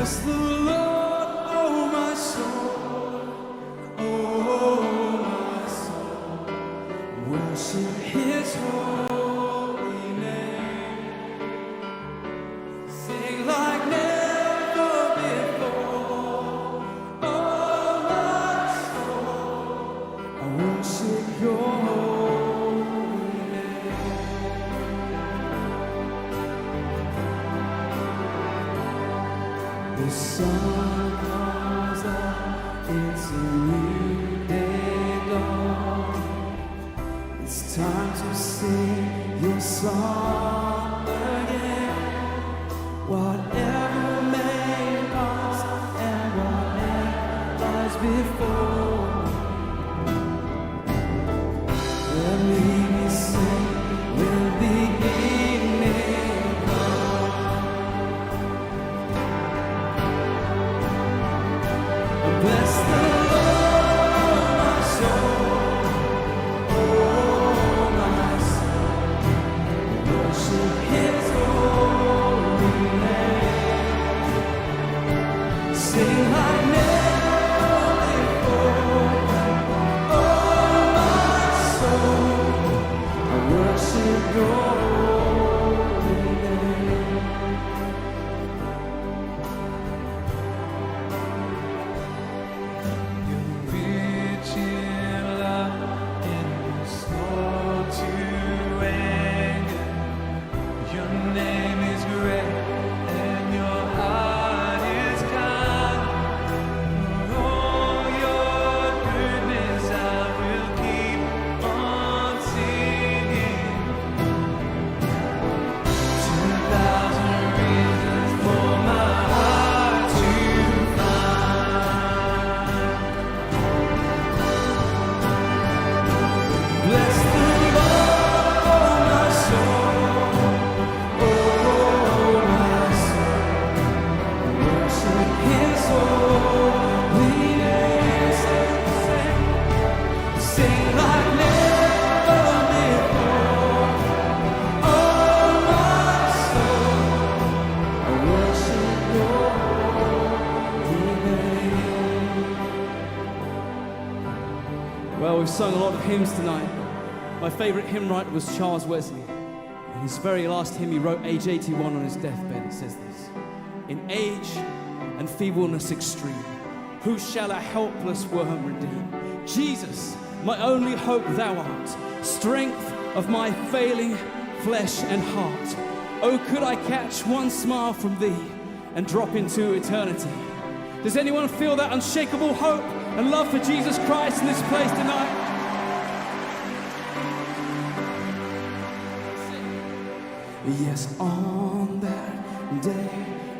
Bless the Lord, oh my soul, oh my soul. Worship His holy name. Sing like never before, oh my soul. I worship Your holy name. The sun comes up, it's a new day dawn. It's time to sing Your song again. Whatever may pass and whatever lies before, let me sing with the evening come. Bless the Lord, my soul, oh my soul. Worship His holy name. Sing like never before, oh my soul. I worship Your holy name. You're rich in love and You're slow to anger. Your name is great and Your heart is kind. For all Your goodness I will keep on singing. 2,000 reasons for my heart to find. Bless the Lord, oh my soul, oh my soul. Worship His holy name. Sing like never before, oh my soul. I worship Your holy name. Well, we've sung a lot of hymns tonight. My favorite hymn writer was Charles Wesley. In his very last hymn he wrote, age 81 on his deathbed, it says this: in age and feebleness extreme, who shall a helpless worm redeem? Jesus, my only hope Thou art, strength of my failing flesh and heart. Oh, could I catch one smile from Thee and drop into eternity? Does anyone feel that unshakable hope and love for Jesus Christ in this place tonight? Yes, on that day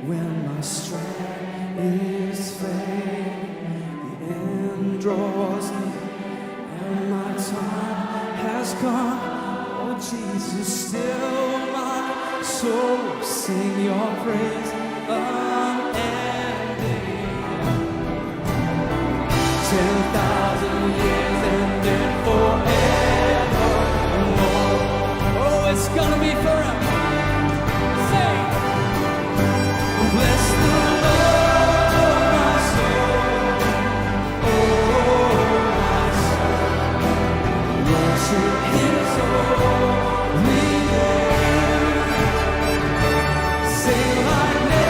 when my strength is failing, the end draws near and my time has come. Oh Jesus, still my soul will sing Your praise unending. 10,000 years and then forevermore. Oh, it's gonna be forever. Bless the Lord, my soul, oh my soul. Worship His holy name. Sing like never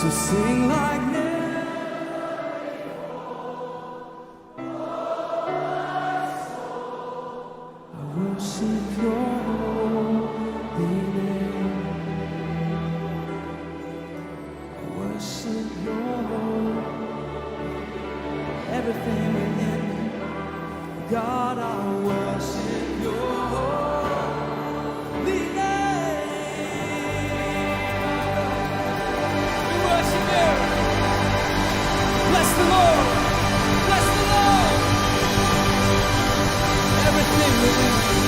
So sing like never. I worship your holy name. I worship your everything within me. God, I worship your holy name. We worship you. Bless the Lord. Bless the Lord. Everything within me.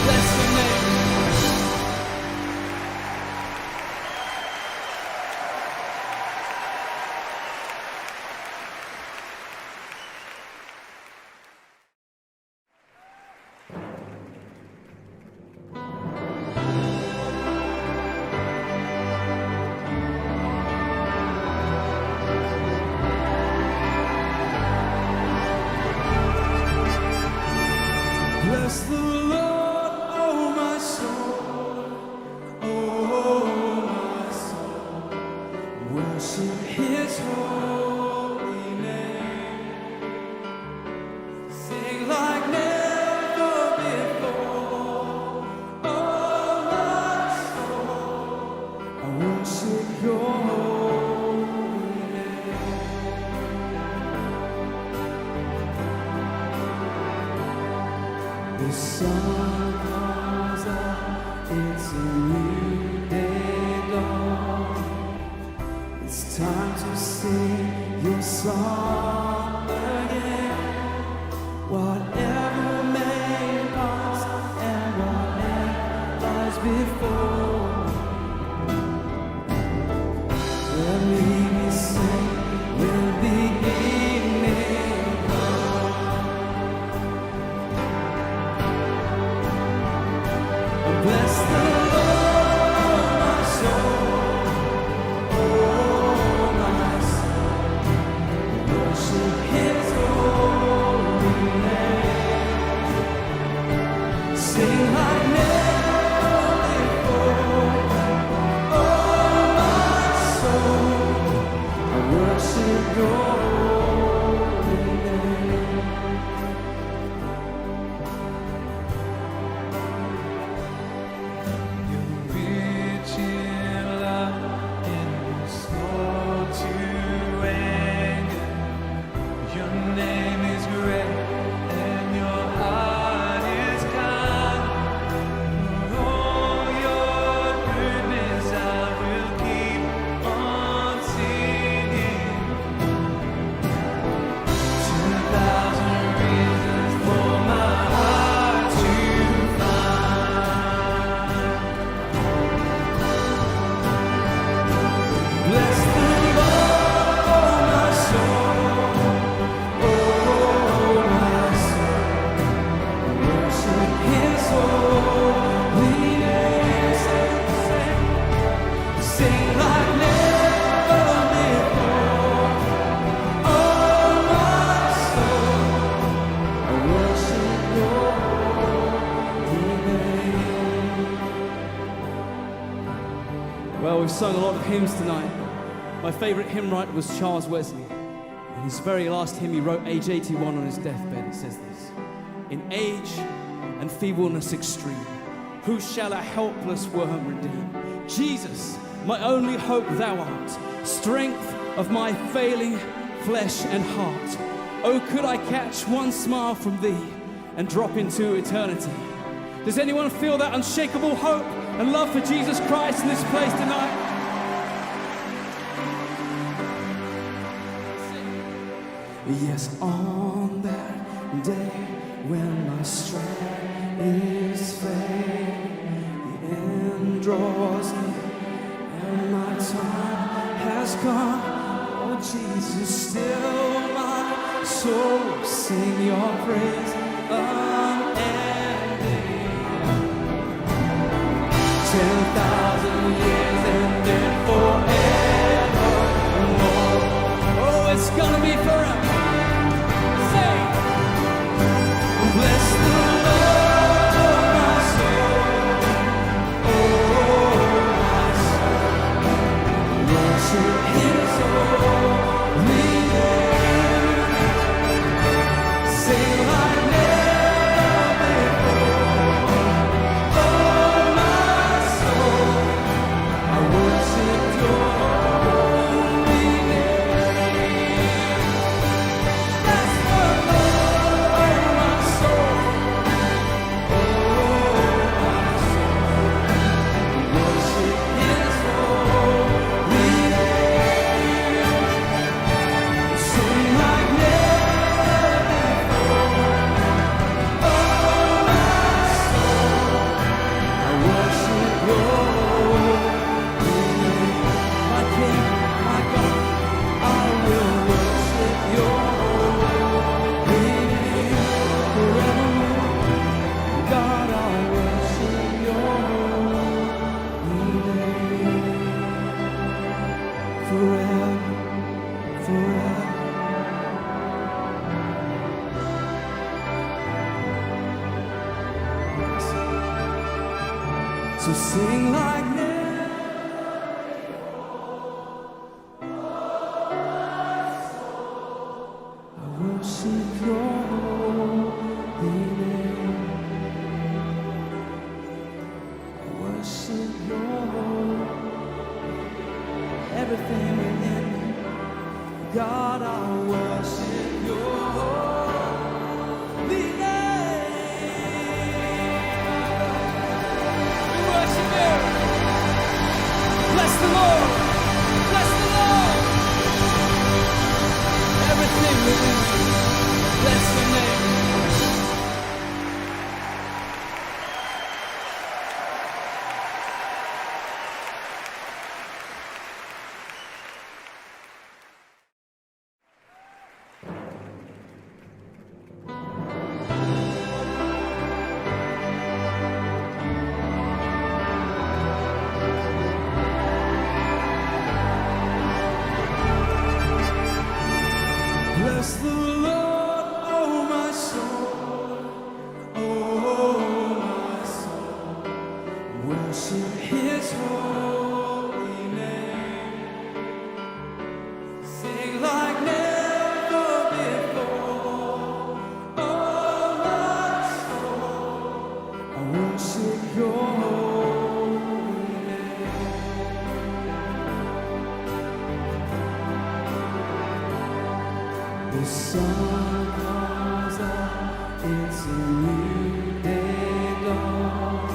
Bless your name. Bless the Lord, oh my soul, oh my soul. Worship His holy name. Sing like never before, oh my soul. I worship Your holy name. The sun comes up, it's a new day dawn. It's time to sing Your song again. Whatever may pass and whatever lies before, let me be saved when the evening comes. Bless the Lord, oh my soul, oh my soul. Worship His holy name. Sing like never before, oh my soul. I worship Your holy name. Rich in love and slow to anger. Your name is great and Your heart is kind. For all Your goodness I will keep on singing. 2,000 reasons for my heart to find. Bless the Lord, oh my soul, oh my soul. Worship His holy name. Sing like never before, oh my soul. I worship Your holy name. Well, we've sung a lot of hymns tonight. My favorite hymn writer was Charles Wesley. In his very last hymn he wrote, age 81 on his deathbed, it says this: in age and feebleness extreme, who shall a helpless worm redeem? Jesus, my only hope Thou art, strength of my failing flesh and heart. Oh, could I catch one smile from Thee and drop into eternity? Does anyone feel that unshakable hope and love for Jesus Christ in this place tonight? Yes, on that day when my strength is failing, the end draws near and my time has come. Oh Jesus, still my soul will sing Your praise unending. 10,000 years and then forevermore. Oh, it's gonna be forever. Bless the Lord, oh my soul, oh my soul. Worship Him. Sing like never. I worship your holy name. I worship your everything within me. God, I worship your holy name. We worship you. Bless the Lord. Bless the Lord. Everything within me. Bless your name. Bless the Lord, oh my soul, oh my soul. Worship His holy name. Sing like never before, oh my soul. I worship Your holy name. The sun comes up, it's a new day dawn.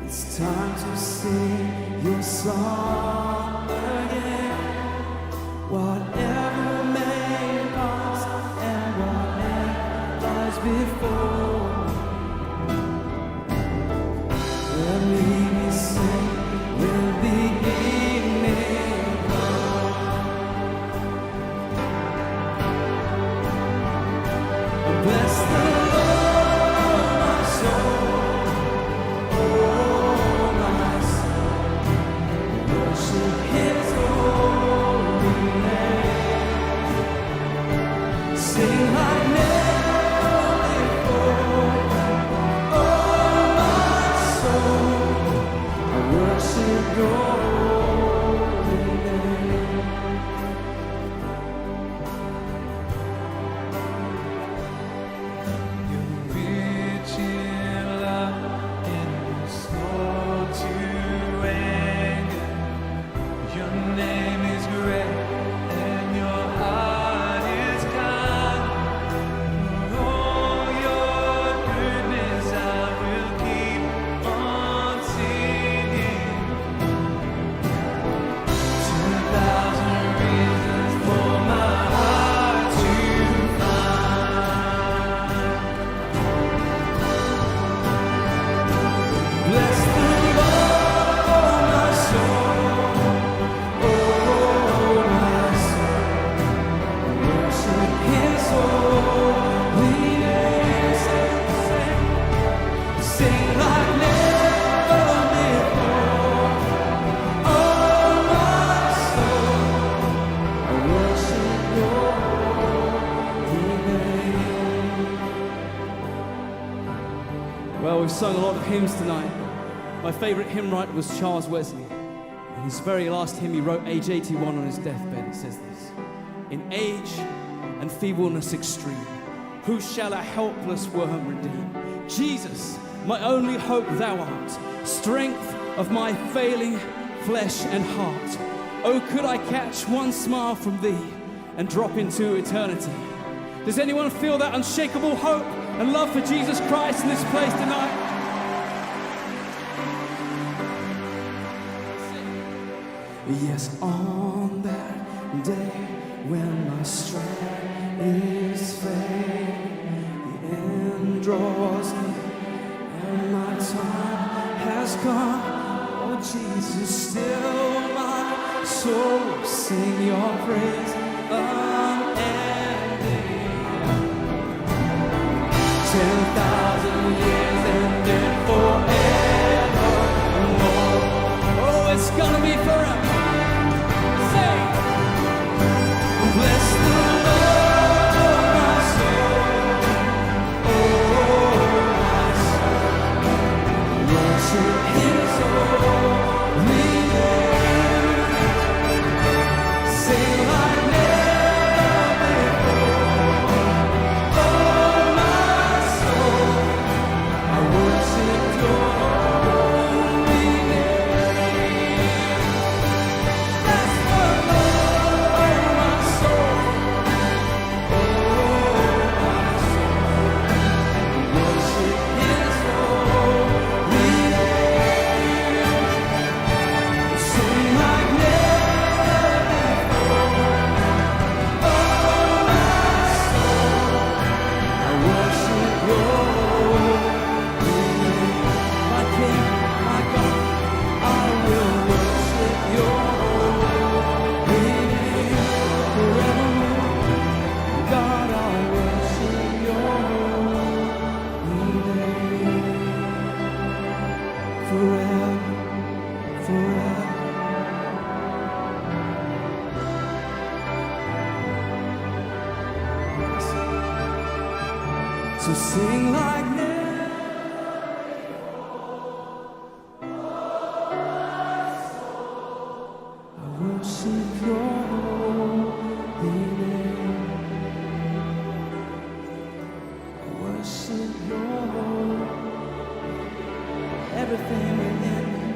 It's time to sing your song again. Whatever may pass and whatever lies before, let me be sing with the evening comes. Bless the Lord, oh my soul, oh my soul. Worship His holy name. Sing like never before, oh my soul. I worship Your holy name. You're rich in love and you're slow to anger. Your name is great and your heart is kind. For all your goodness I will keep on singing. 2,000 reasons for my heart to find. Bless the Lord, oh my soul, oh my soul. Worship His holy name. Sing like never before, oh my soul. I worship Your holy name. Well, we've sung a lot of hymns tonight. My favorite hymn writer was Charles Wesley. In his very last hymn he wrote, age 81 on his deathbed, it says this: in age and feebleness extreme, who shall a helpless worm redeem? Jesus, my only hope thou art, strength of my failing flesh and heart. Oh, could I catch one smile from thee and drop into eternity? Does anyone feel that unshakable hope and love for Jesus Christ in this place tonight? Yes, on that day when my strength is failing, the end draws near and my time has come. Oh Jesus, still my soul will sing Your praise unending. 10,000 years and then forevermore. Oh, it's gonna be forever. Say, bless the Lord, oh my soul, oh my soul. Worship His holy sing like never. I worship your holy name. I worship your everything within me.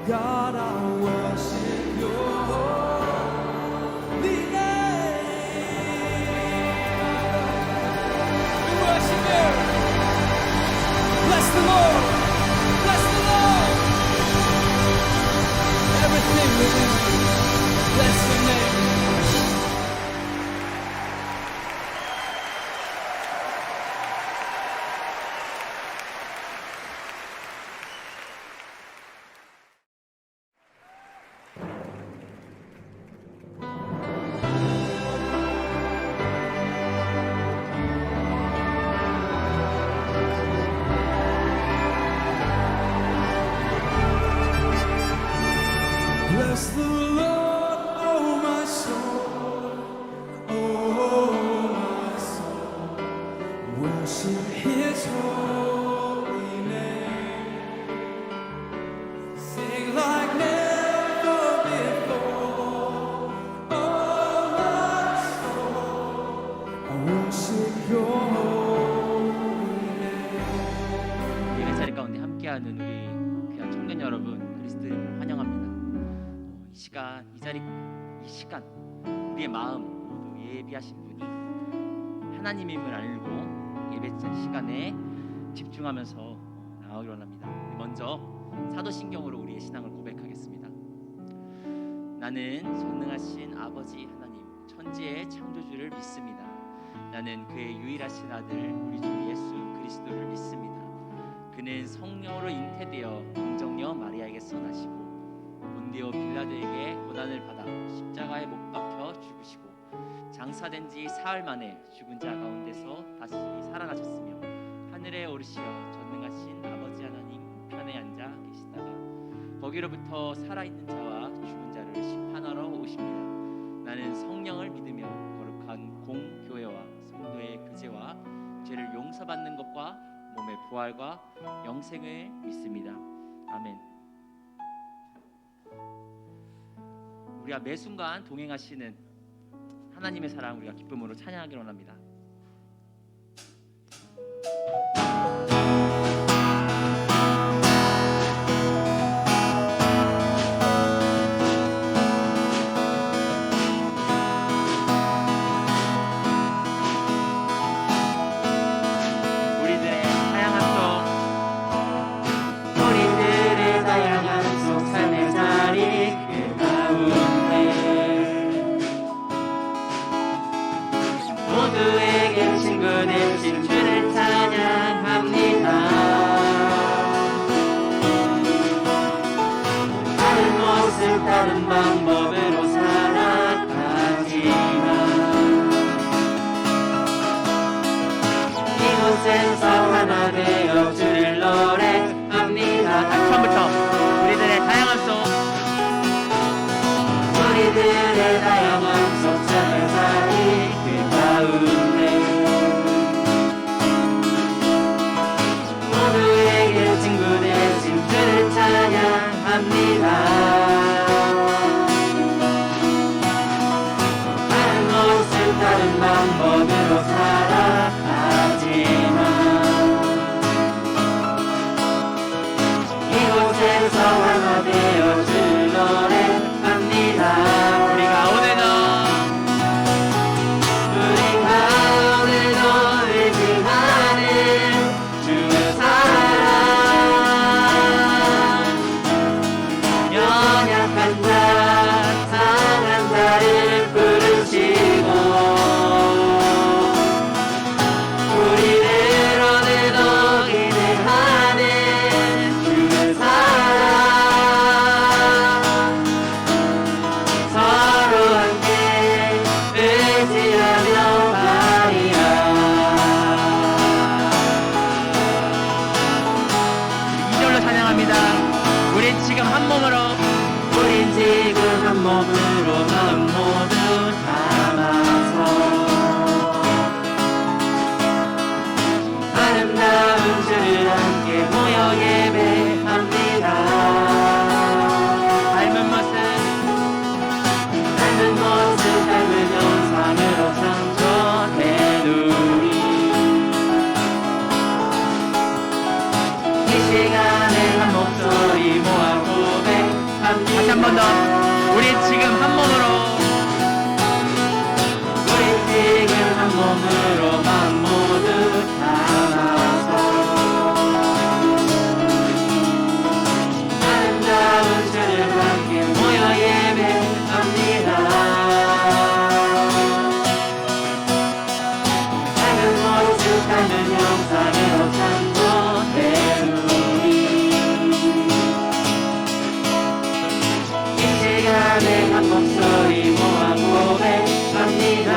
God, I worship your holy name. We worship you. Bless the Lord. Bless the Lord. Everything within me. Bless your name. Bless the Lord, oh my soul, oh my soul, worship His holy name. Sing like never before, oh my soul, I worship Your holy name. 예배 자리 가운데 함께하는 우리 귀한 청년 여러분, 그리스도인을 환영합니다. 이 시간 우리의 마음 모두 예비하신 분이 하나님임을 알고 예배 시간에 집중하면서 나오기 원합니다. 먼저 사도신경으로 우리의 신앙을 고백하겠습니다. 나는 전능하신 아버지 하나님, 천지의 창조주를 믿습니다. 나는 그의 유일하신 아들 우리 주 예수 그리스도를 믿습니다. 그는 성령으로 잉태되어 동정녀 마리아에게서 나시고 본디오 빌라도에게 고난을 받아 십자가에 못 박혀 죽으시고 장사된 지 사흘 만에 죽은 자 가운데서 다시 살아나셨으며 하늘에 오르시어 전능하신 아버지 하나님 우편에 앉아 계시다가 거기로부터 살아있는 자와 죽은 자를 심판하러 오십니다. 나는 성령을 믿으며 거룩한 공교회와 성도의 교제와 죄를 용서받는 것과 몸의 부활과 영생을 믿습니다. 아멘. 우리가 매 순간 동행하시는 하나님의 사랑 우리가 기쁨으로 찬양하기를 원합니다. 우리들의 다양한 속 삶의 자리 그 가운데 모두에게 친구 되신 주를 찬양합니다. 다른 모습 다른 방법으로 살아가지만 이곳에서 하나 되어 주를 노래합니다. 다시 처음부터 우리들의 다양함 속 삶의 자리 그 가운데 모두에게 친구 되신 주를 찬양합니다. 다른 모습 다른 방법으로 살아가지만 이곳에서 하나 되어 주를 노래합니다. 번 더. 우리 지금 한 몸으로. 우리 지금 한 몸으로 마음 모두 담아서 아름다운 주를 함께 모여 예배합니다. 작은 모습 하는 영상으로 참고되누리. 이 시간에 한 목소리 모아 고백합니다.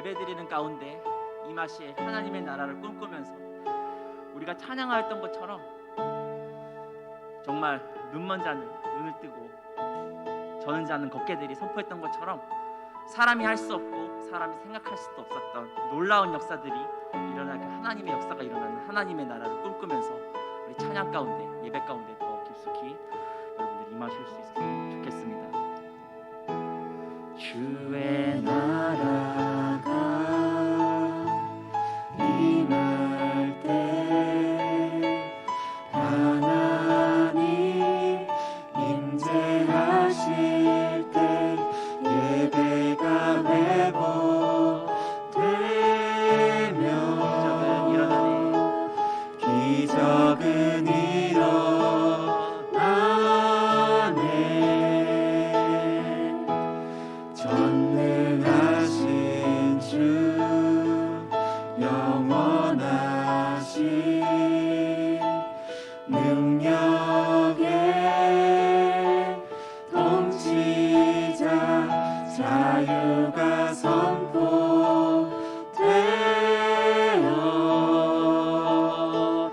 예배드리는 가운데 이 맛이 하나님의 나라를 꿈꾸면서 우리가 찬양하였던 것처럼 정말 눈먼 자는 눈을 뜨고 저는 자는 걷게들이 선포했던 것처럼 사람이 할 수 없고 사람이 생각할 수도 없었던 놀라운 역사들이 일어나게 하나님의 역사가 일어나는 하나님의 나라를 꿈꾸면서 우리 찬양 가운데 예배 가운데 더 깊숙이 여러분들이 임하실 수 있었으면 좋겠습니다. 주의 나라가 임할 때 하나님 임재하실 때 예배가 회복되며 기적은 일어나네. 전능하신 주 영원하신 능력의 통치자 자유가 선포되어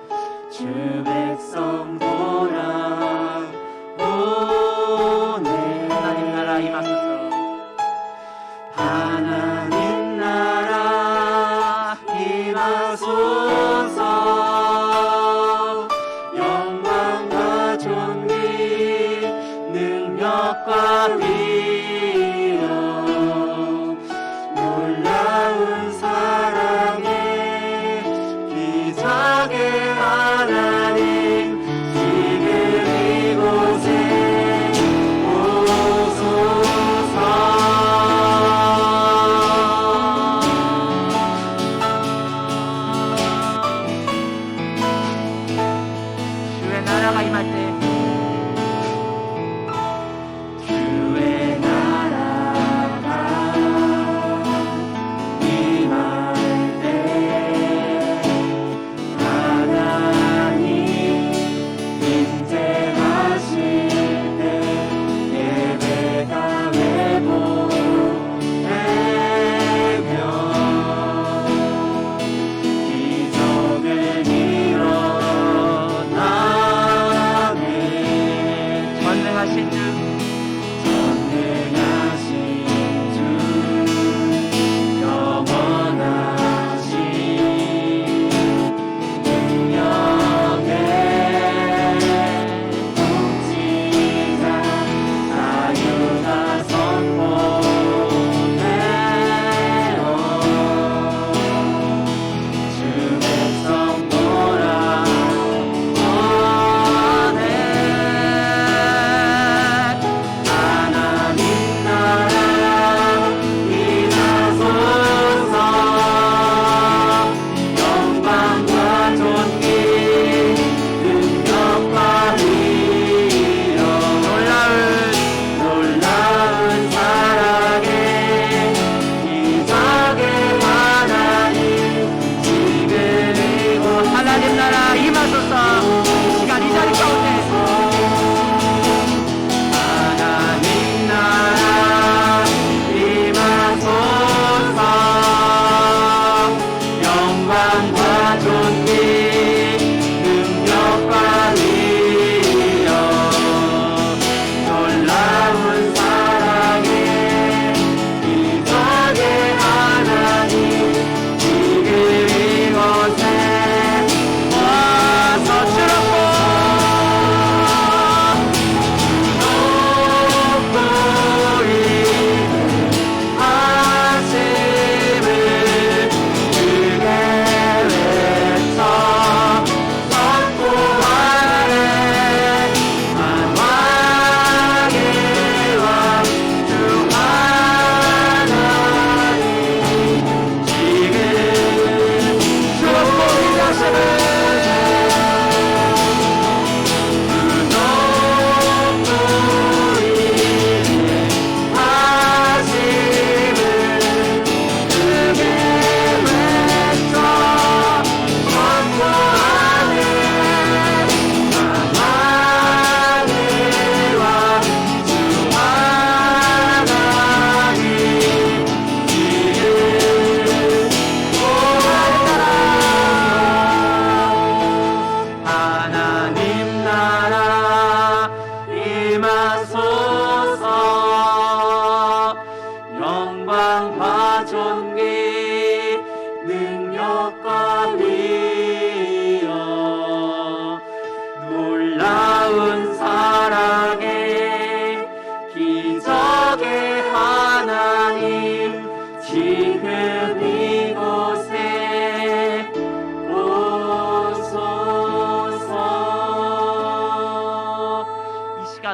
주 백성 돌아오네. 하나님 나라 임하소서. 하나님 나라 임하소서. 영광과 존귀 능력과 위엄 놀라운 사랑의 기적의 하나님 지금 이곳에 오소서. 주의 나라가 임할 때 주의 나라가 임할 때 하나님 임재하실 때 예배가 회복되며 기적은 일어나네.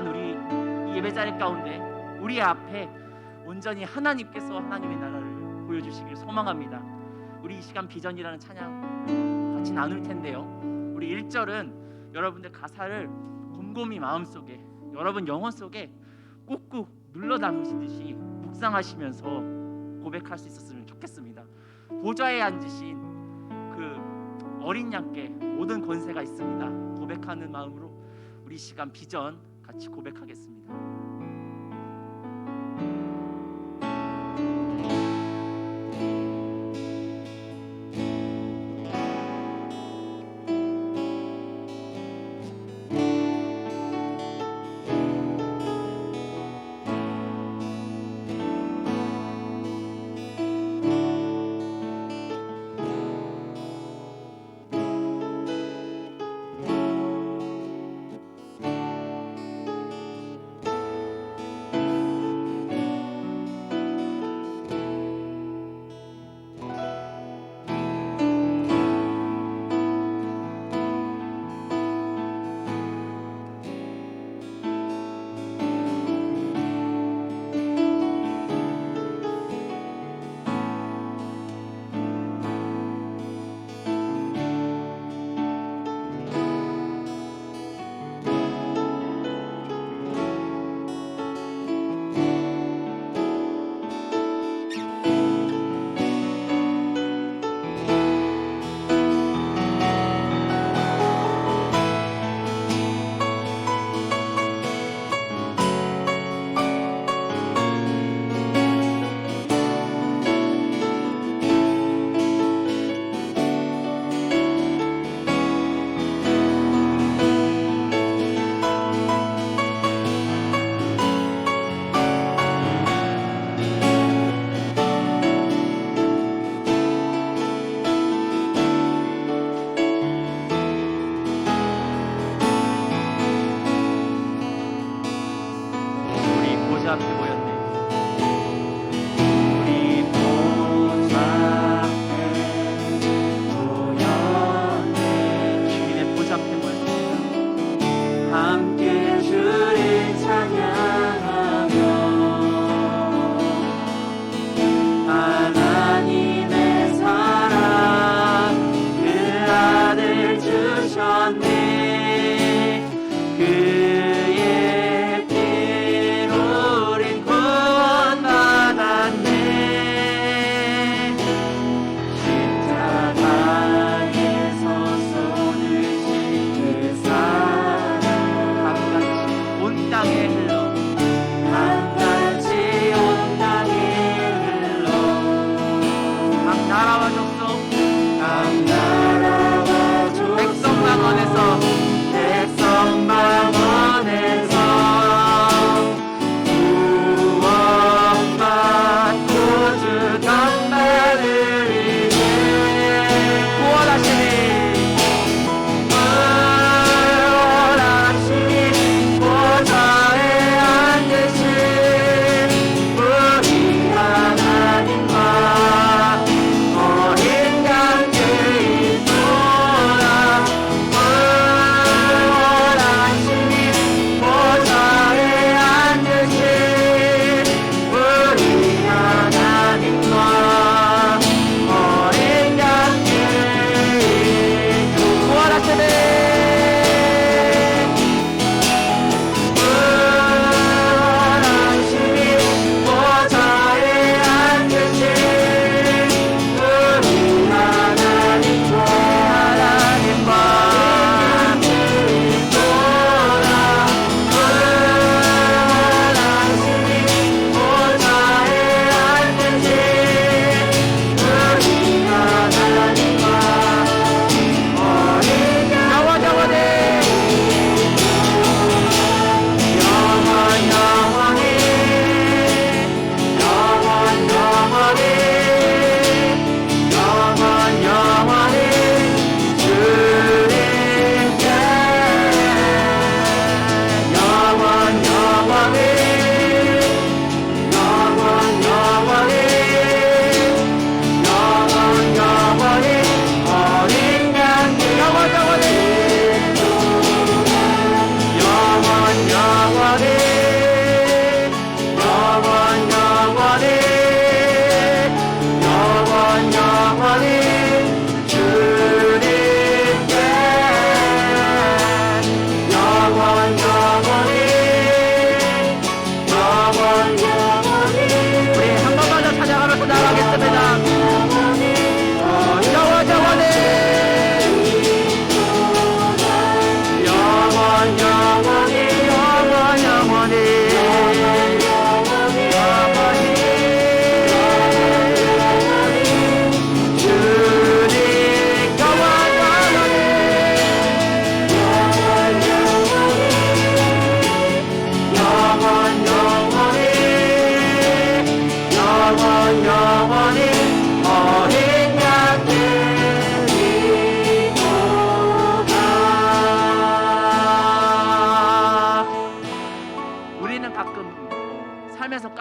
예배한 우리 이 예배자리 가운데 우리 앞에 온전히 하나님께서 하나님의 나라를 보여주시길 소망합니다. 우리 이 시간 비전이라는 찬양 같이 나눌 텐데요. 우리 1절은 여러분들 가사를 곰곰이 마음속에 여러분 영혼 속에 꾹꾹 눌러 담으시듯이 묵상하시면서 고백할 수 있었으면 좋겠습니다. 보좌에 앉으신 그 어린 양께 모든 권세가 있습니다. 고백하는 마음으로 우리 시간 비전 같이 고백하겠습니다. 보좌 앞에 모였네. 우리 보좌 앞에 모였네. 주님의 보좌 앞에 모였습니다. 함께 주를 찬양하며 하나님의 사랑 그 아들 주셨네. 그의 피로 우린 구원받았네. 십자가에서 손을 씻는 사랑 강같이 온 땅에 흘러 강같이 온 땅에 흘러 각 나라와 족속 백성 방언에서 백성 방언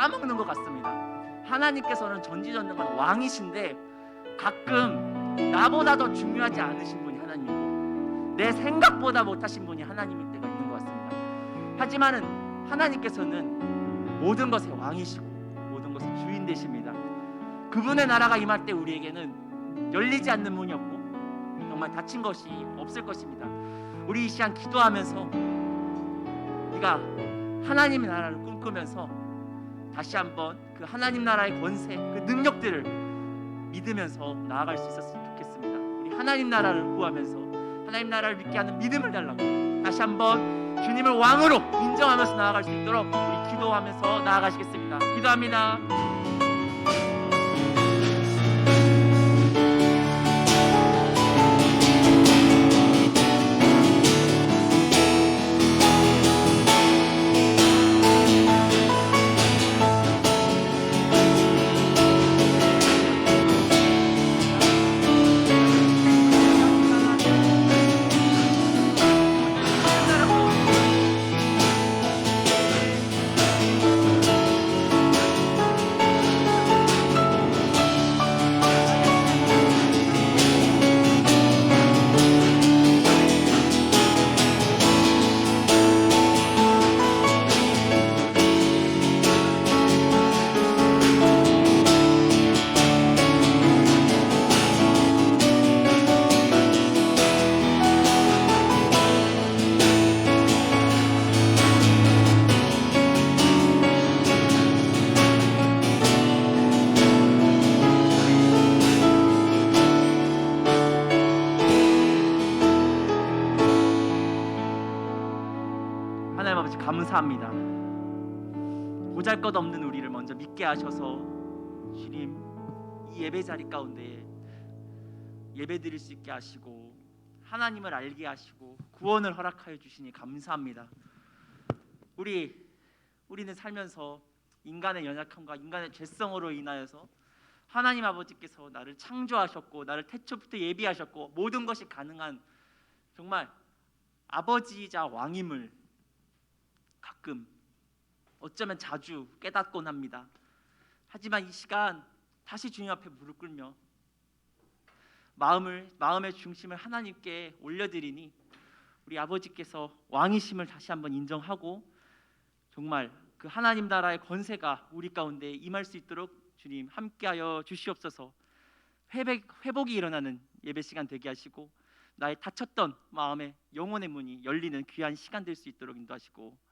까먹는 것 같습니다. 하나님께서는 전지전능한 왕이신데 가끔 나보다 더 중요하지 않으신 분이 하나님이고 내 생각보다 못하신 분이 하나님일 때가 있는 것 같습니다. 하지만은 하나님께서는 모든 것의 왕이시고 모든 것의 주인 되십니다. 그분의 나라가 임할 때 우리에게는 열리지 않는 문이 없고 정말 닫힌 것이 없을 것입니다. 우리 이 시간 기도하면서 우리가 하나님의 나라를 꿈꾸면서 다시 한번 그 하나님 나라의 권세, 그 능력들을 믿으면서 나아갈 수 있었으면 좋겠습니다. 우리 하나님 나라를 구하면서 하나님 나라를 믿게 하는 믿음을 달라고 다시 한번 주님을 왕으로 인정하면서 나아갈 수 있도록 우리 기도하면서 나아가시겠습니다. 기도합니다. 하나님 아버지 감사합니다. 보잘것없는 우리를 먼저 믿게 하셔서 주님 이 예배 자리 가운데 예배 드릴 수 있게 하시고 하나님을 알게 하시고 구원을 허락하여 주시니 감사합니다. 우리는 살면서 인간의 연약함과 인간의 죄성으로 인하여서 하나님 아버지께서 나를 창조하셨고 나를 태초부터 예비하셨고 모든 것이 가능한 정말 아버지이자 왕임을 가끔 어쩌면 자주 깨닫곤 합니다. 하지만 이 시간 다시 주님 앞에 무릎 꿇며 마음의 중심을 하나님께 올려드리니 우리 아버지께서 왕이심을 다시 한번 인정하고 정말 그 하나님 나라의 권세가 우리 가운데 임할 수 있도록 주님 함께하여 주시옵소서. 회복이 일어나는 예배 시간 되게 하시고 나의 닫혔던 마음의 영혼의 문이 열리는 귀한 시간 될 수 있도록 인도하시고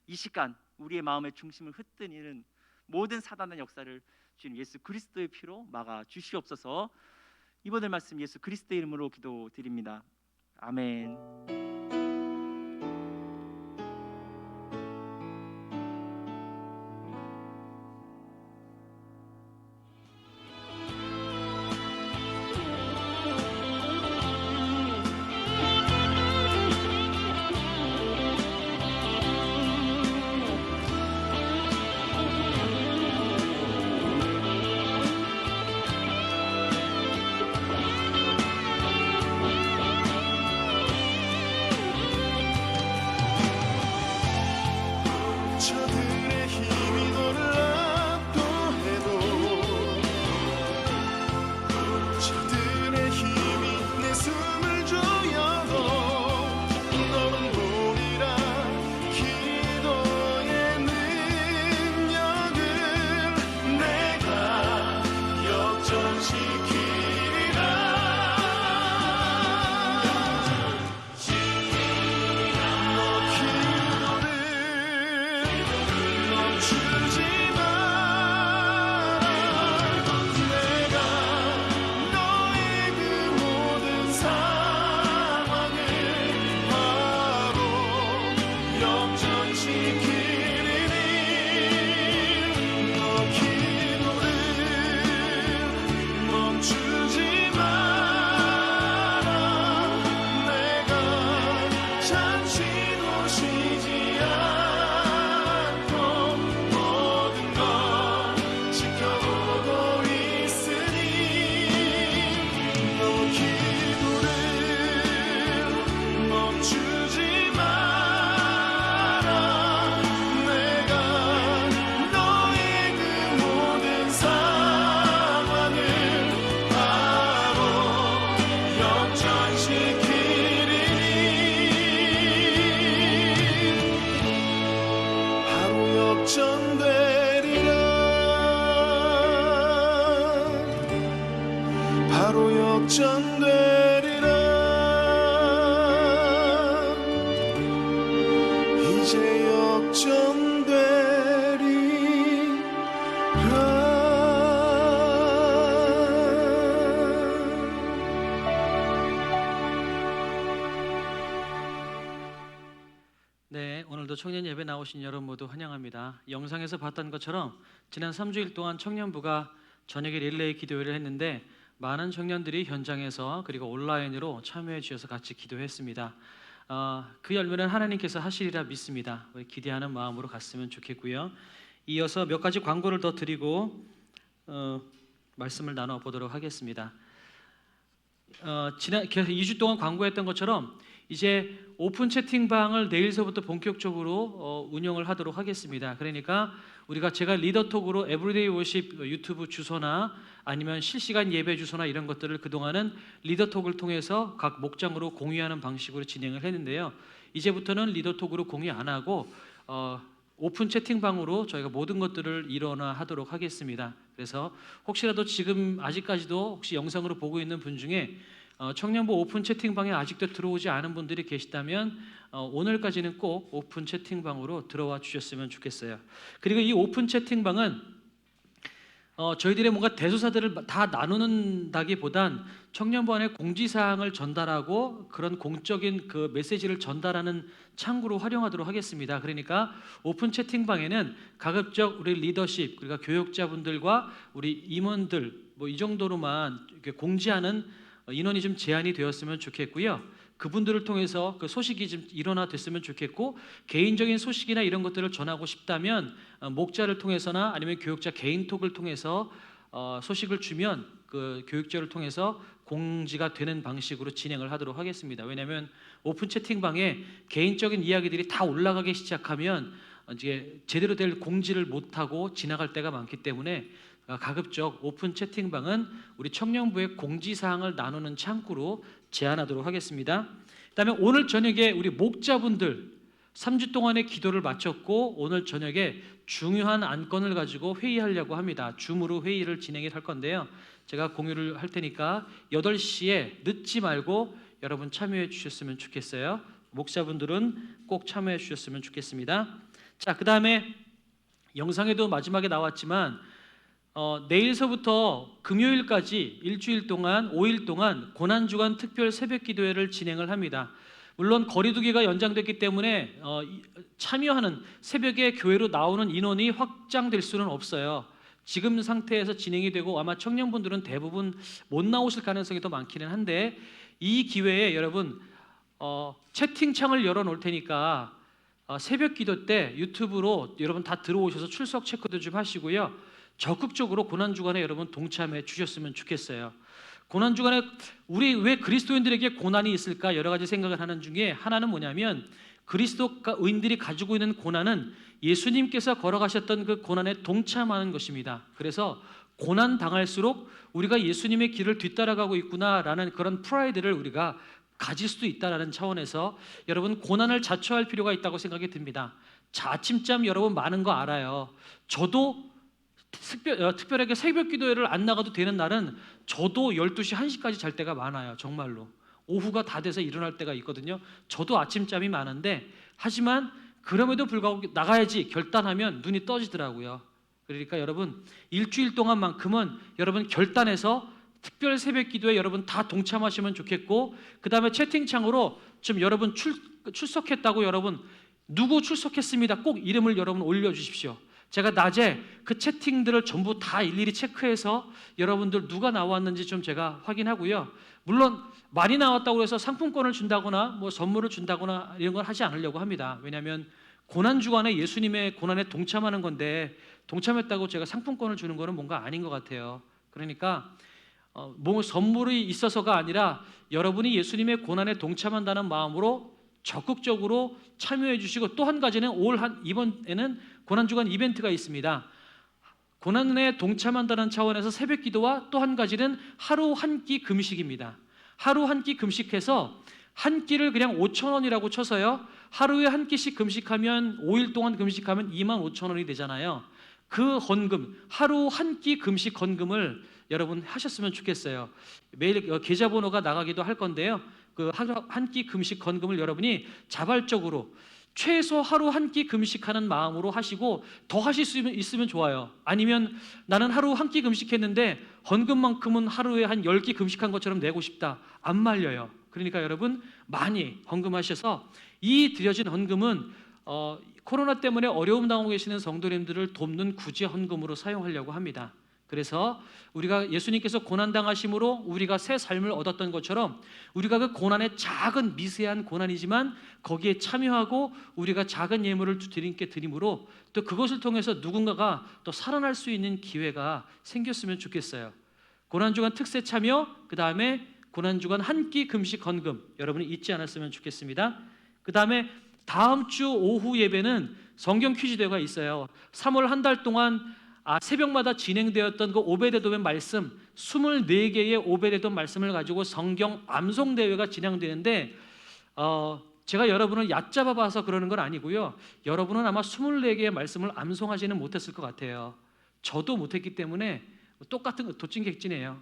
이 시간 우리의 마음의 중심을 흩뜨리는 모든 사단의 역사를 주님 예수 그리스도의 피로 막아 주시옵소서. 이번의 말씀 예수 그리스도의 이름으로 기도드립니다. 아멘. 네, 오늘도 청년 예배 나오신 여러분 모두 환영합니다. 영상에서 봤던 것처럼 지난 3주일 동안 청년부가 저녁에 릴레이 기도회를 했는데 많은 청년들이 현장에서 그리고 온라인으로 참여해 주셔서 같이 기도했습니다. 그 열매는 하나님께서 하시리라 믿습니다. 우리 기대하는 마음으로 갔으면 좋겠고요. 이어서 몇 가지 광고를 더 드리고 말씀을 나눠보도록 하겠습니다. 지난 2주 동안 광고했던 것처럼 이제 오픈 채팅방을 내일서부터 본격적으로 운영을 하도록 하겠습니다. 그러니까 제가 리더톡으로 에브리데이 워십 유튜브 주소나 아니면 실시간 예배 주소나 이런 것들을 그동안은 리더톡을 통해서 각 목장으로 공유하는 방식으로 진행을 했는데요. 이제부터는 리더톡으로 공유 안 하고 오픈 채팅방으로 저희가 모든 것들을 일원화하도록 하겠습니다. 그래서 혹시라도 지금 아직까지도 혹시 영상으로 보고 있는 분 중에 청년부 오픈 채팅방에 아직도 들어오지 않은 분들이 계시다면 오늘까지는 꼭 오픈 채팅방으로 들어와 주셨으면 좋겠어요. 그리고 이 오픈 채팅방은 저희들의 뭔가 대소사들을 다 나누는다기보단 청년부 안에 공지사항을 전달하고 그런 공적인 그 메시지를 전달하는 창구로 활용하도록 하겠습니다. 그러니까 오픈 채팅방에는 가급적 우리 리더십 그러니까 교역자분들과 우리 임원들 뭐 이 정도로만 이렇게 공지하는 인원이 좀 제한이 되었으면 좋겠고요. 그분들을 통해서 그 소식이 좀 일어나됐으면 좋겠고 개인적인 소식이나 이런 것들을 전하고 싶다면 목자를 통해서나 아니면 교육자 개인톡을 통해서 소식을 주면 그 교육자를 통해서 공지가 되는 방식으로 진행을 하도록 하겠습니다. 왜냐하면 오픈 채팅방에 개인적인 이야기들이 다 올라가기 시작하면 이제 제대로 될 공지를 못하고 지나갈 때가 많기 때문에 가급적 오픈 채팅방은 우리 청년부의 공지사항을 나누는 창구로 제안하도록 하겠습니다. 그다음에 오늘 저녁에 우리 목자분들 3주 동안의 기도를 마쳤고 오늘 저녁에 중요한 안건을 가지고 회의하려고 합니다. 줌으로 회의를 진행할 건데요. 제가 공유를 할 테니까 8시에 늦지 말고 여러분 참여해 주셨으면 좋겠어요. 목자분들은 꼭 참여해 주셨으면 좋겠습니다. 자, 그다음에 영상에도 마지막에 나왔지만 내일서부터 금요일까지 일주일 동안 5일 동안 고난주간 특별 새벽 기도회를 진행을 합니다. 물론 거리두기가 연장됐기 때문에 참여하는 새벽에 교회로 나오는 인원이 확장될 수는 없어요. 지금 상태에서 진행이 되고 아마 청년분들은 대부분 못 나오실 가능성이 더 많기는 한데 이 기회에 여러분 채팅창을 열어놓을 테니까 새벽 기도 때 유튜브로 여러분 다 들어오셔서 출석 체크도 좀 하시고요. 적극적으로 고난주간에 여러분 동참해 주셨으면 좋겠어요. 고난주간에 우리 왜 그리스도인들에게 고난이 있을까 여러 가지 생각을 하는 중에 하나는 뭐냐면 그리스도인들이 가지고 있는 고난은 예수님께서 걸어가셨던 그 고난에 동참하는 것입니다. 그래서 고난 당할수록 우리가 예수님의 길을 뒤따라가고 있구나라는 그런 프라이드를 우리가 가질 수도 있다라는 차원에서 여러분 고난을 자초할 필요가 있다고 생각이 듭니다. 자, 아침잠 여러분 많은 거 알아요. 저도 특별하게 새벽 기도회를 안 나가도 되는 날은 저도 12시, 1시까지 잘 때가 많아요. 정말로 오후가 다 돼서 일어날 때가 있거든요. 저도 아침잠이 많은데 하지만 그럼에도 불구하고 나가야지 결단하면 눈이 떠지더라고요. 그러니까 여러분 일주일 동안만큼은 여러분 결단해서 특별 새벽 기도에 여러분 다 동참하시면 좋겠고 그 다음에 채팅창으로 좀 여러분 출석했다고 여러분 누구 출석했습니다. 꼭 이름을 여러분 올려주십시오. 제가 낮에 그 채팅들을 전부 다 일일이 체크해서 여러분들 누가 나왔는지 좀 제가 확인하고요. 물론 많이 나왔다고 해서 상품권을 준다거나 뭐 선물을 준다거나 이런 걸 하지 않으려고 합니다. 왜냐하면 고난주간에 예수님의 고난에 동참하는 건데 동참했다고 제가 상품권을 주는 거는 뭔가 아닌 것 같아요. 그러니까 뭐 선물이 있어서가 아니라 여러분이 예수님의 고난에 동참한다는 마음으로 적극적으로 참여해 주시고 또 한 가지는 이번에는 고난주간 이벤트가 있습니다. 고난에 동참한다는 차원에서 새벽 기도와 또 한 가지는 하루 한 끼 금식입니다. 하루 한 끼 금식해서 한 끼를 그냥 5,000원이라고 쳐서요. 하루에 한 끼씩 금식하면 5일 동안 금식하면 25,000원이 되잖아요. 그 헌금, 하루 한 끼 금식 헌금을 여러분 하셨으면 좋겠어요. 매일 계좌번호가 나가기도 할 건데요. 그 한 끼 금식 헌금을 여러분이 자발적으로 최소 하루 한 끼 금식하는 마음으로 하시고 더 하실 수 있으면 좋아요. 아니면 나는 하루 한 끼 금식했는데 헌금만큼은 하루에 한 10끼 금식한 것처럼 내고 싶다. 안 말려요. 그러니까 여러분 많이 헌금하셔서 이 드려진 헌금은 코로나 때문에 어려움 당하고 계시는 성도님들을 돕는 구제 헌금으로 사용하려고 합니다. 그래서 우리가 예수님께서 고난당하심으로 우리가 새 삶을 얻었던 것처럼 우리가 그 고난의 작은 미세한 고난이지만 거기에 참여하고 우리가 작은 예물을 주님께 드림으로 또 그것을 통해서 누군가가 또 살아날 수 있는 기회가 생겼으면 좋겠어요. 고난주간 특세 참여, 그 다음에 고난주간 한 끼 금식 헌금 여러분이 잊지 않았으면 좋겠습니다. 그 다음에 다음 주 오후 예배는 성경 퀴즈 대회가 있어요. 3월 한 달 동안 새벽마다 진행되었던 그 오베데돔의 말씀 24개의 오베데돔 말씀을 가지고 성경 암송 대회가 진행되는데 제가 여러분을 얕잡아 봐서 그러는 건 아니고요. 여러분은 아마 24개의 말씀을 암송하지는 못했을 것 같아요. 저도 못했기 때문에 똑같은 도찐객진이에요.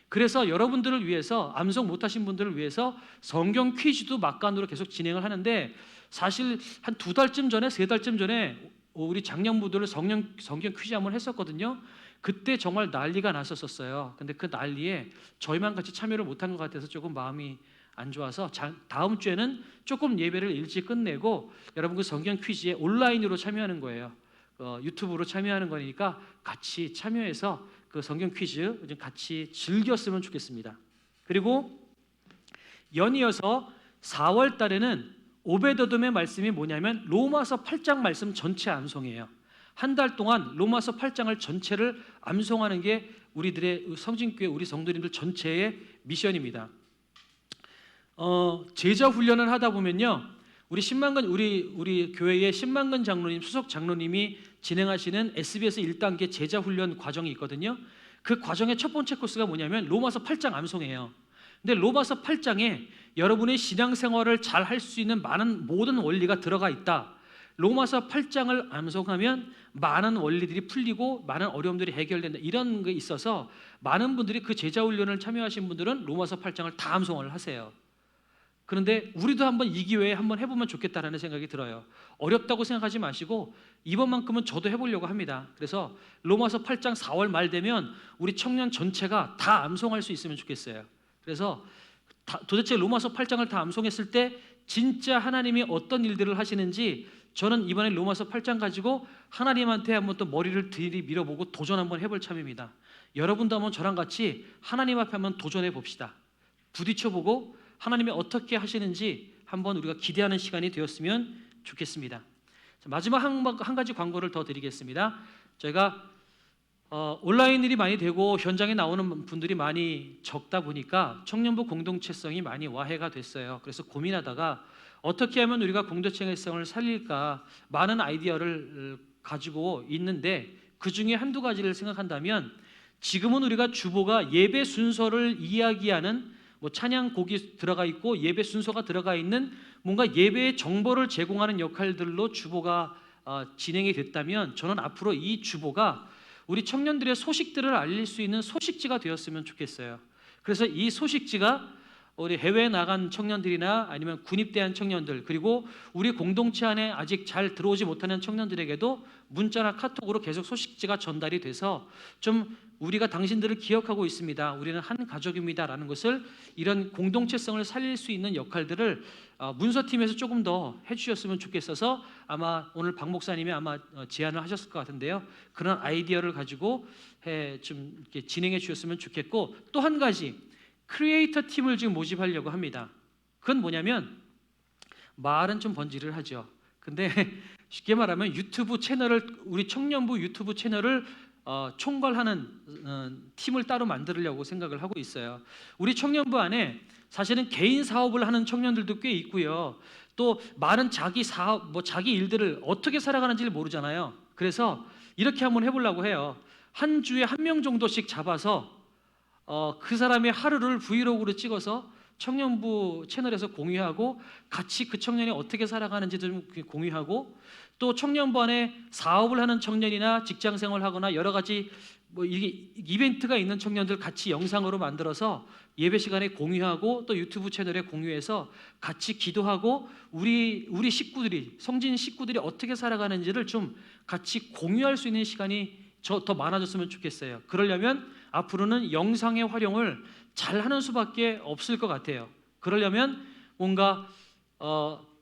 그래서 여러분들을 위해서 암송 못하신 분들을 위해서 성경 퀴즈도 막간으로 계속 진행을 하는데 사실 한 2달쯤 전에 3달쯤 전에 우리 장년부들을 성경 퀴즈 한번 했었거든요. 그때 정말 난리가 났었어요. 근데 그 난리에 저희만 같이 참여를 못한 것 같아서 조금 마음이 안 좋아서 다음 주에는 조금 예배를 일찍 끝내고 여러분 그 성경 퀴즈에 온라인으로 참여하는 거예요. 유튜브로 참여하는 거니까 같이 참여해서 그 성경 퀴즈 좀 같이 즐겼으면 좋겠습니다. 그리고 연이어서 4월 달에는 오베데돔의 말씀이 뭐냐면 로마서 8장 말씀 전체 암송이에요. 한 달 동안 로마서 8장을 전체를 암송하는 게 우리들의 성진교회 우리 성도님들 전체의 미션입니다. 제자 훈련을 하다 보면요, 우리 교회의 신만근 장로님 수석 장로님이 진행하시는 SBS 1단계 제자 훈련 과정이 있거든요. 그 과정의 첫 번째 코스가 뭐냐면 로마서 8장 암송이에요. 근데 로마서 8장에 여러분의 신앙생활을 잘 할 수 있는 모든 원리가 들어가 있다. 로마서 8장을 암송하면 많은 원리들이 풀리고 많은 어려움들이 해결된다. 이런 게 있어서 많은 분들이 그 제자훈련을 참여하신 분들은 로마서 8장을 다 암송을 하세요. 그런데 우리도 한번 이 기회에 한번 해보면 좋겠다라는 생각이 들어요. 어렵다고 생각하지 마시고 이번만큼은 저도 해보려고 합니다. 그래서 로마서 8장 4월 말 되면 우리 청년 전체가 다 암송할 수 있으면 좋겠어요. 그래서 도대체 로마서 8장을 다 암송했을 때 진짜 하나님이 어떤 일들을 하시는지 저는 이번에 로마서 8장 가지고 하나님한테 한번 또 머리를 들이밀어보고 도전 한번 해볼 참입니다. 여러분도 한번 저랑 같이 하나님 앞에 한번 도전해 봅시다. 부딪혀보고 하나님이 어떻게 하시는지 한번 우리가 기대하는 시간이 되었으면 좋겠습니다. 마지막 한 가지 광고를 더 드리겠습니다. 저희가 온라인 일이 많이 되고 현장에 나오는 분들이 많이 적다 보니까 청년부 공동체성이 많이 와해가 됐어요. 그래서 고민하다가 어떻게 하면 우리가 공동체성을 살릴까 많은 아이디어를 가지고 있는데 그 중에 한두 가지를 생각한다면 지금은 우리가 주보가 예배 순서를 이야기하는 찬양곡이 들어가 있고 예배 순서가 들어가 있는 뭔가 예배의 정보를 제공하는 역할들로 주보가 진행이 됐다면 저는 앞으로 이 주보가 우리 청년들의 소식들을 알릴 수 있는 소식지가 되었으면 좋겠어요. 그래서 이 소식지가 우리 해외에 나간 청년들이나 아니면 군입대한 청년들 그리고 우리 공동체 안에 아직 잘 들어오지 못하는 청년들에게도 문자나 카톡으로 계속 소식지가 전달이 돼서 좀 우리가 당신들을 기억하고 있습니다. 우리는 한 가족입니다. 라는 것을 이런 공동체성을 살릴 수 있는 역할들을 문서팀에서 조금 더 해주셨으면 좋겠어서 아마 오늘 박 목사님이 아마 제안을 하셨을 것 같은데요. 그런 아이디어를 가지고 좀 이렇게 진행해 주셨으면 좋겠고 또 한 가지 크리에이터 팀을 지금 모집하려고 합니다. 그건 뭐냐면 말은 좀 번지를 하죠. 근데 쉽게 말하면 유튜브 채널을 우리 청년부 유튜브 채널을 총괄하는 팀을 따로 만들려고 생각을 하고 있어요. 우리 청년부 안에 사실은 개인 사업을 하는 청년들도 꽤 있고요. 또 많은 자기 사업, 자기 일들을 어떻게 살아가는지를 모르잖아요. 그래서 이렇게 한번 해보려고 해요. 한 주에 1명 정도씩 잡아서 그 사람의 하루를 브이로그로 찍어서 청년부 채널에서 공유하고 같이 그 청년이 어떻게 살아가는지도 좀 공유하고 또 청년부 안에 사업을 하는 청년이나 직장생활을 하거나 여러 가지 이게 이벤트가 있는 청년들 같이 영상으로 만들어서 예배 시간에 공유하고 또 유튜브 채널에 공유해서 같이 기도하고 우리 식구들이 성진 식구들이 어떻게 살아가는지를 좀 같이 공유할 수 있는 시간이 더 많아졌으면 좋겠어요. 그러려면 앞으로는 영상의 활용을 잘 하는 수밖에 없을 것 같아요. 그러려면 뭔가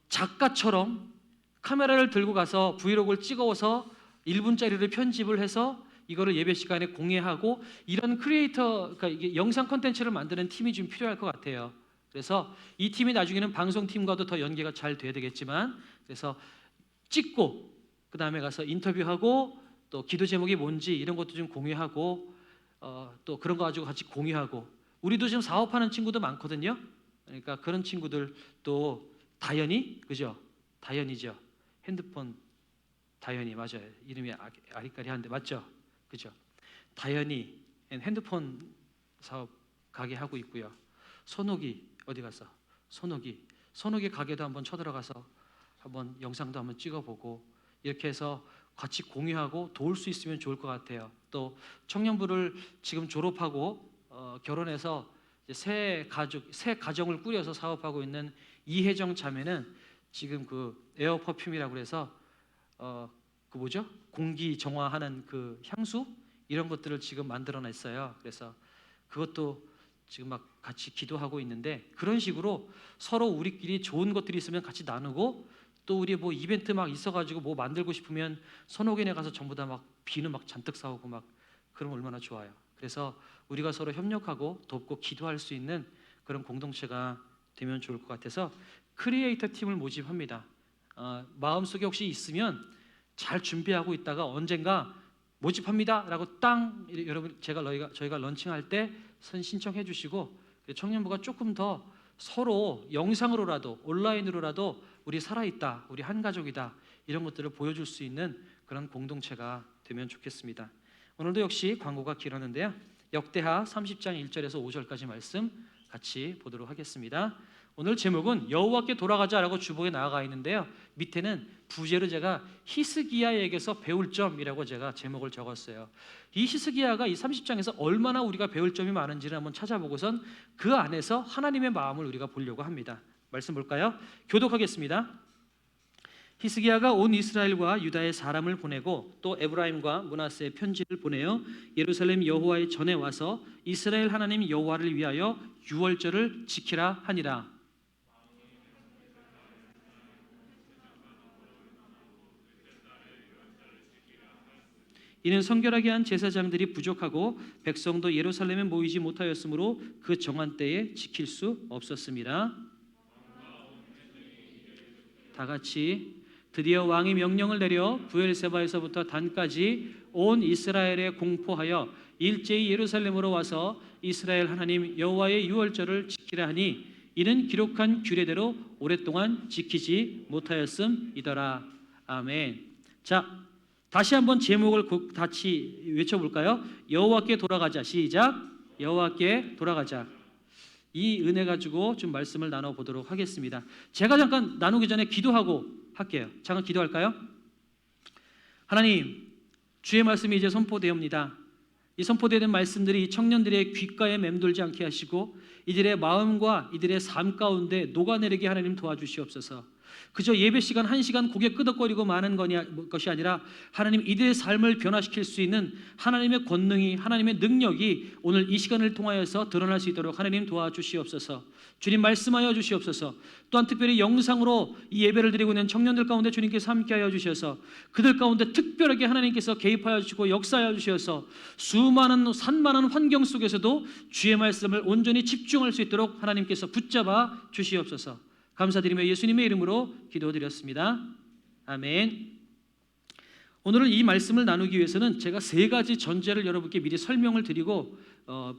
작가처럼 카메라를 들고 가서 브이로그를 찍어서 1분짜리를 편집을 해서 이거를 예배 시간에 공개하고 이런 크리에이터, 그러니까 이게 영상 콘텐츠를 만드는 팀이 좀 필요할 것 같아요. 그래서 이 팀이 나중에는 방송팀과도 더 연계가 잘 돼야 되겠지만, 그래서 찍고 그 다음에 가서 인터뷰하고 또 기도 제목이 뭔지 이런 것도 좀 공유하고 또 그런 거 가지고 같이 공유하고, 우리도 지금 사업하는 친구도 많거든요. 그러니까 그런 친구들 또 다현이, 그죠? 다현이죠. 핸드폰 다현이 맞아요. 이름이 아리까리한데 맞죠? 그죠? 다현이 핸드폰 사업 가게 하고 있고요. 손옥이 어디 갔어? 손옥이 가게도 한번 쳐들어가서 한번 영상도 한번 찍어보고 이렇게 해서 같이 공유하고 도울 수 있으면 좋을 것 같아요. 또 청년부를 지금 졸업하고 결혼해서 이제 새 가정을 꾸려서 사업하고 있는 이혜정 자매는 지금 그 에어 퍼퓸이라고 그래서 그 뭐죠? 공기 정화하는 그 향수 이런 것들을 지금 만들어냈어요. 그래서 그것도 지금 막 같이 기도하고 있는데, 그런 식으로 서로 우리끼리 좋은 것들이 있으면 같이 나누고, 또 우리 뭐 이벤트 막 있어가지고 뭐 만들고 싶으면 선옥인에 가서 전부 다 막 비누 막 잔뜩 사오고 막 그러면 얼마나 좋아요. 그래서 우리가 서로 협력하고 돕고 기도할 수 있는 그런 공동체가 되면 좋을 것 같아서 크리에이터 팀을 모집합니다. 마음속에 혹시 있으면 잘 준비하고 있다가 언젠가 모집합니다라고 땅 여러분 저희가 런칭할 때 신청해 주시고, 청년부가 조금 더 서로 영상으로라도 온라인으로라도 우리 살아있다, 우리 한 가족이다 이런 것들을 보여줄 수 있는 그런 공동체가 되면 좋겠습니다. 오늘도 역시 광고가 길었는데요. 역대하 30장 1절에서 5절까지 말씀 같이 보도록 하겠습니다. 오늘 제목은 여호와께 돌아가자라고 주보에 나아가 있는데요. 밑에는 부제로 제가 히스기야에게서 배울 점이라고 제가 제목을 적었어요. 이 히스기야가 이 30장에서 얼마나 우리가 배울 점이 많은지를 한번 찾아보고선 그 안에서 하나님의 마음을 우리가 보려고 합니다. 말씀 볼까요? 교독하겠습니다. 히스기야가 온 이스라엘과 유다의 사람을 보내고 또 에브라임과 므낫세의 편지를 보내어 예루살렘 여호와의 전에 와서 이스라엘 하나님 여호와를 위하여 유월절을 지키라 하니라. 이는 성결하게 한 제사장들이 부족하고 백성도 예루살렘에 모이지 못하였으므로 그 정한 때에 지킬 수 없었습니다. 다 같이 드디어 왕이 명령을 내려 브엘세바에서부터 단까지 온 이스라엘에 공포하여 일제히 예루살렘으로 와서 이스라엘 하나님 여호와의 유월절을 지키라 하니 이는 기록한 규례대로 오랫동안 지키지 못하였음이더라. 아멘. 자, 다시 한번 제목을 같이 외쳐볼까요? 여호와께 돌아가자. 시작. 여호와께 돌아가자. 이 은혜 가지고 좀 말씀을 나눠보도록 하겠습니다. 제가 잠깐 나누기 전에 기도하고 할게요. 잠깐 기도할까요? 하나님, 주의 말씀이 이제 선포되옵니다. 이 선포되는 말씀들이 청년들의 귓가에 맴돌지 않게 하시고 이들의 마음과 이들의 삶 가운데 녹아내리게 하나님 도와주시옵소서. 그저 예배 시간 1시간 고개 끄덕거리고 마는 것이 아니라 하나님 이들의 삶을 변화시킬 수 있는 하나님의 권능이, 하나님의 능력이 오늘 이 시간을 통하여서 드러날 수 있도록 하나님 도와주시옵소서. 주님 말씀하여 주시옵소서. 또한 특별히 영상으로 이 예배를 드리고 있는 청년들 가운데 주님께서 함께하여 주셔서 그들 가운데 특별하게 하나님께서 개입하여 주시고 역사하여 주셔서 수많은 산만한 환경 속에서도 주의 말씀을 온전히 집중할 수 있도록 하나님께서 붙잡아 주시옵소서. 감사드리며 예수님의 이름으로 기도드렸습니다. 아멘. 오늘은 이 말씀을 나누기 위해서는 제가 3가지 전제를 여러분께 미리 설명을 드리고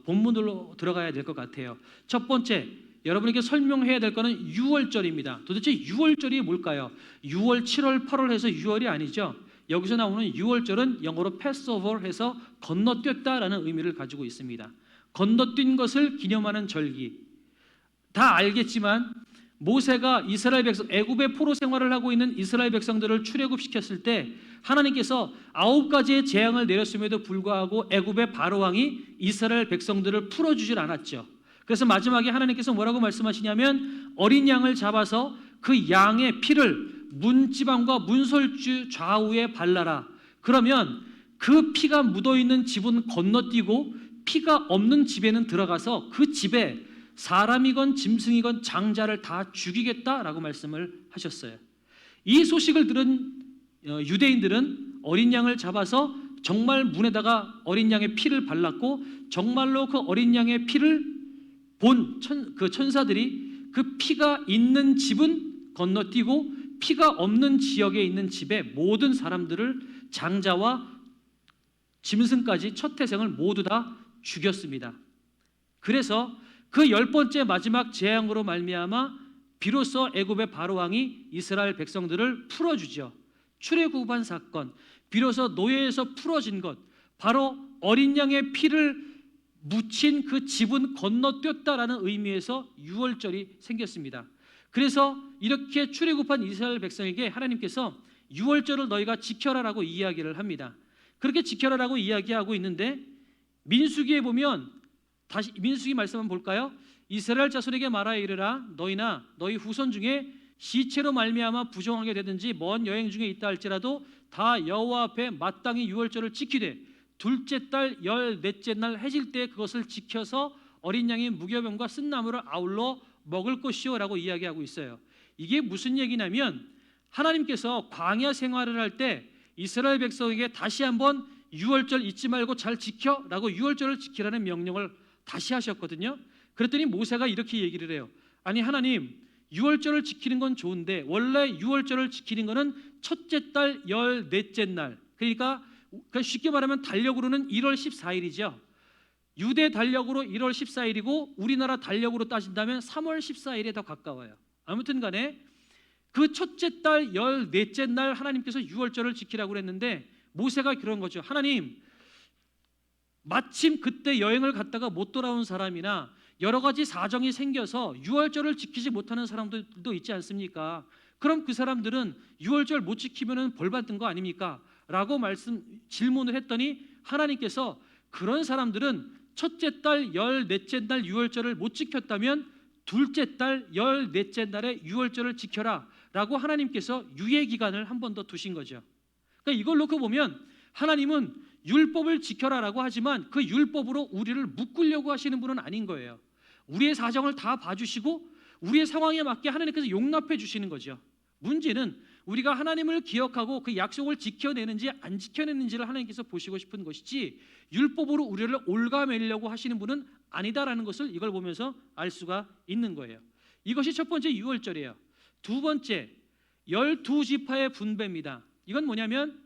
본문으로 들어가야 될 것 같아요. 첫 번째, 여러분에게 설명해야 될 것은 유월절입니다. 도대체 유월절이 뭘까요? 6월, 7월, 8월 해서 6월이 아니죠. 여기서 나오는 유월절은 영어로 패스오버 해서 건너뛰었다라는 의미를 가지고 있습니다. 건너뛴 것을 기념하는 절기. 다 알겠지만 모세가 이스라엘 백성, 애굽의 포로 생활을 하고 있는 이스라엘 백성들을 출애굽시켰을 때 하나님께서 9가지의 재앙을 내렸음에도 불구하고 애굽의 바로 왕이 이스라엘 백성들을 풀어주질 않았죠. 그래서 마지막에 하나님께서 뭐라고 말씀하시냐면 어린 양을 잡아서 그 양의 피를 문지방과 문설주 좌우에 발라라. 그러면 그 피가 묻어있는 집은 건너뛰고 피가 없는 집에는 들어가서 그 집에 사람이건 짐승이건 장자를 다 죽이겠다라고 말씀을 하셨어요. 이 소식을 들은 유대인들은 어린 양을 잡아서 정말 문에다가 어린 양의 피를 발랐고, 정말로 그 어린 양의 피를 본 그 천사들이 그 피가 있는 집은 건너뛰고 피가 없는 지역에 있는 집의 모든 사람들을, 장자와 짐승까지 첫 태생을 모두 다 죽였습니다. 그래서 그 10번째 마지막 재앙으로 말미암아 비로소 애굽의 바로 왕이 이스라엘 백성들을 풀어주죠. 출애굽한 사건, 비로소 노예에서 풀어진 것, 바로 어린 양의 피를 묻힌 그 집은 건너뛰었다라는 의미에서 유월절이 생겼습니다. 그래서 이렇게 출애굽한 이스라엘 백성에게 하나님께서 유월절을 너희가 지켜라라고 이야기를 합니다. 그렇게 지켜라라고 이야기하고 있는데, 민수기에 보면 다시 민수기 말씀 한번 볼까요? 이스라엘 자손에게 말하여 이르라. 너희나 너희 후손 중에 시체로 말미암아 부정하게 되든지 먼 여행 중에 있다 할지라도 다 여호와 앞에 마땅히 유월절을 지키되 둘째 달 14째 날 해질 때 그것을 지켜서 어린 양의 무교병과 쓴 나무를 아울러 먹을 것이요라고 이야기하고 있어요. 이게 무슨 얘기냐면, 하나님께서 광야 생활을 할 때 이스라엘 백성에게 다시 한번 유월절 잊지 말고 잘 지켜라고 유월절을 지키라는 명령을 다시 하셨거든요. 그랬더니 모세가 이렇게 얘기를 해요. 아니 하나님, 유월절을 지키는 건 좋은데 원래 유월절을 지키는 거는 첫째 달 14째 날, 그러니까 쉽게 말하면 달력으로는 1월 14일이죠. 유대 달력으로 1월 14일이고 우리나라 달력으로 따진다면 3월 14일에 더 가까워요. 아무튼 간에 그 첫째 달 14째 날 하나님께서 유월절을 지키라고 그랬는데, 모세가 그런 거죠. 하나님, 마침 그때 여행을 갔다가 못 돌아온 사람이나 여러 가지 사정이 생겨서 유월절을 지키지 못하는 사람들도 있지 않습니까? 그럼 그 사람들은 유월절 못 지키면 벌 받는 거 아닙니까? 라고 질문을 했더니 하나님께서 그런 사람들은 첫째 달 14째 날 유월절을 못 지켰다면 둘째 달 14째 날에 유월절을 지켜라 라고 하나님께서 유예 기간을 한 번 더 두신 거죠. 그러니까 이걸 놓고 보면 하나님은 율법을 지켜라라고 하지만 그 율법으로 우리를 묶으려고 하시는 분은 아닌 거예요. 우리의 사정을 다 봐주시고 우리의 상황에 맞게 하나님께서 용납해 주시는 거죠. 문제는 우리가 하나님을 기억하고 그 약속을 지켜내는지 안 지켜내는지를 하나님께서 보시고 싶은 것이지, 율법으로 우리를 올가매려고 하시는 분은 아니다라는 것을 이걸 보면서 알 수가 있는 거예요. 이것이 첫 번째 유월절이에요. 두 번째, 12지파의 분배입니다. 이건 뭐냐면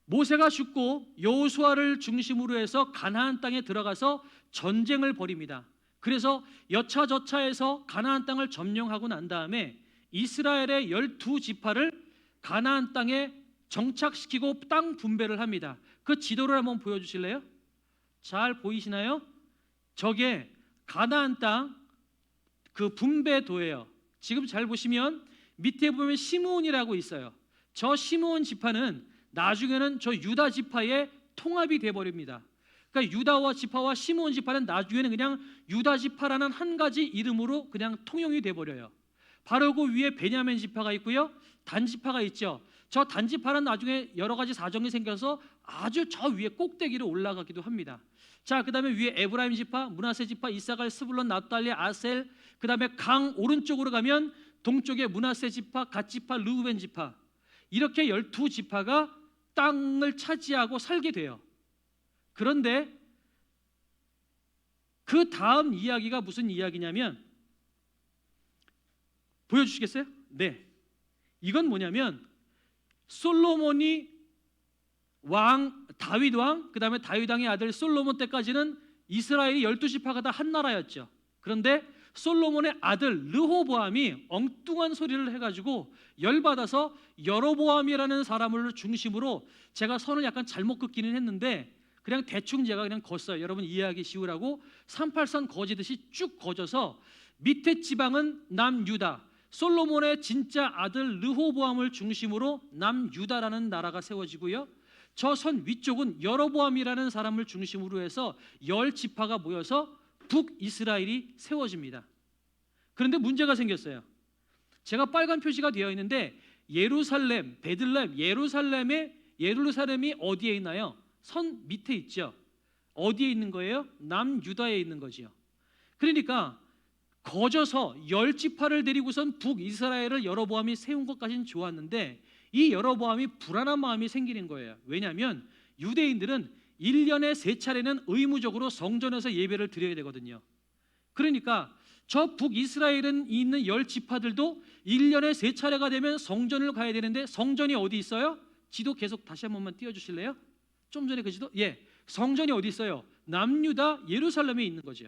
모세가 죽고 여호수아를 중심으로 해서 가나안 땅에 들어가서 전쟁을 벌입니다. 그래서 여차저차해서 가나안 땅을 점령하고 난 다음에 이스라엘의 12지파를 가나안 땅에 정착시키고 땅 분배를 합니다. 그 지도를 한번 보여주실래요? 잘 보이시나요? 저게 가나안 땅 그 분배도예요. 지금 잘 보시면 밑에 보면 시므온이라고 있어요. 저 시므온 지파는 나중에는 저 유다 지파의 통합이 돼버립니다. 그러니까 유다와 지파와 시므온 지파는 나중에는 그냥 유다 지파라는 한 가지 이름으로 그냥 통용이 돼버려요. 바로 그 위에 베냐민 지파가 있고요, 단 지파가 있죠. 저 단 지파는 나중에 여러 가지 사정이 생겨서 아주 저 위에 꼭대기로 올라가기도 합니다. 자, 그 다음에 위에 에브라임 지파, 므낫세 지파, 이사갈, 스불론, 납달리, 아셀, 그 다음에 강 오른쪽으로 가면 동쪽에 므낫세 지파, 갓 지파, 르우벤 지파, 이렇게 12지파가 땅을 차지하고 살게 돼요. 그런데 그 다음 이야기가 무슨 이야기냐면, 보여주시겠어요? 네, 이건 뭐냐면 솔로몬이 왕, 다윗 왕, 그 다음에 다윗 왕의 아들 솔로몬 때까지는 이스라엘이 12지파가 다 한 나라였죠. 그런데 솔로몬의 아들 르호보암이 엉뚱한 소리를 해가지고 열받아서 여로보암이라는 사람을 중심으로, 제가 선을 약간 잘못 긋기는 했는데 그냥 대충 제가 그냥 걷어요. 여러분 이해하기 쉬우라고 38선 거지듯이 쭉 거져서 밑에 지방은 남유다, 솔로몬의 진짜 아들 르호보암을 중심으로 남유다라는 나라가 세워지고요, 저 선 위쪽은 여로보암이라는 사람을 중심으로 해서 10지파가 모여서 북이스라엘이 세워집니다. 그런데 문제가 생겼어요. 제가 빨간 표시가 되어 있는데 예루살렘, 베들레헴, 예루살렘이 어디에 있나요? 선 밑에 있죠. 어디에 있는 거예요? 남유다에 있는 거지요. 그러니까 거져서 10지파를 데리고선 북이스라엘을 여로보암이 세운 것까지는 좋았는데 이 여로보암이 불안한 마음이 생기는 거예요. 왜냐하면 유대인들은 1년에 3차례는 의무적으로 성전에서 예배를 드려야 되거든요. 그러니까 저 북이스라엘에 있는 10지파들도 1년에 3차례가 되면 성전을 가야 되는데 성전이 어디 있어요? 지도 계속 다시 한 번만 띄워주실래요? 좀 전에 그 지도? 예, 성전이 어디 있어요? 남유다 예루살렘에 있는 거죠.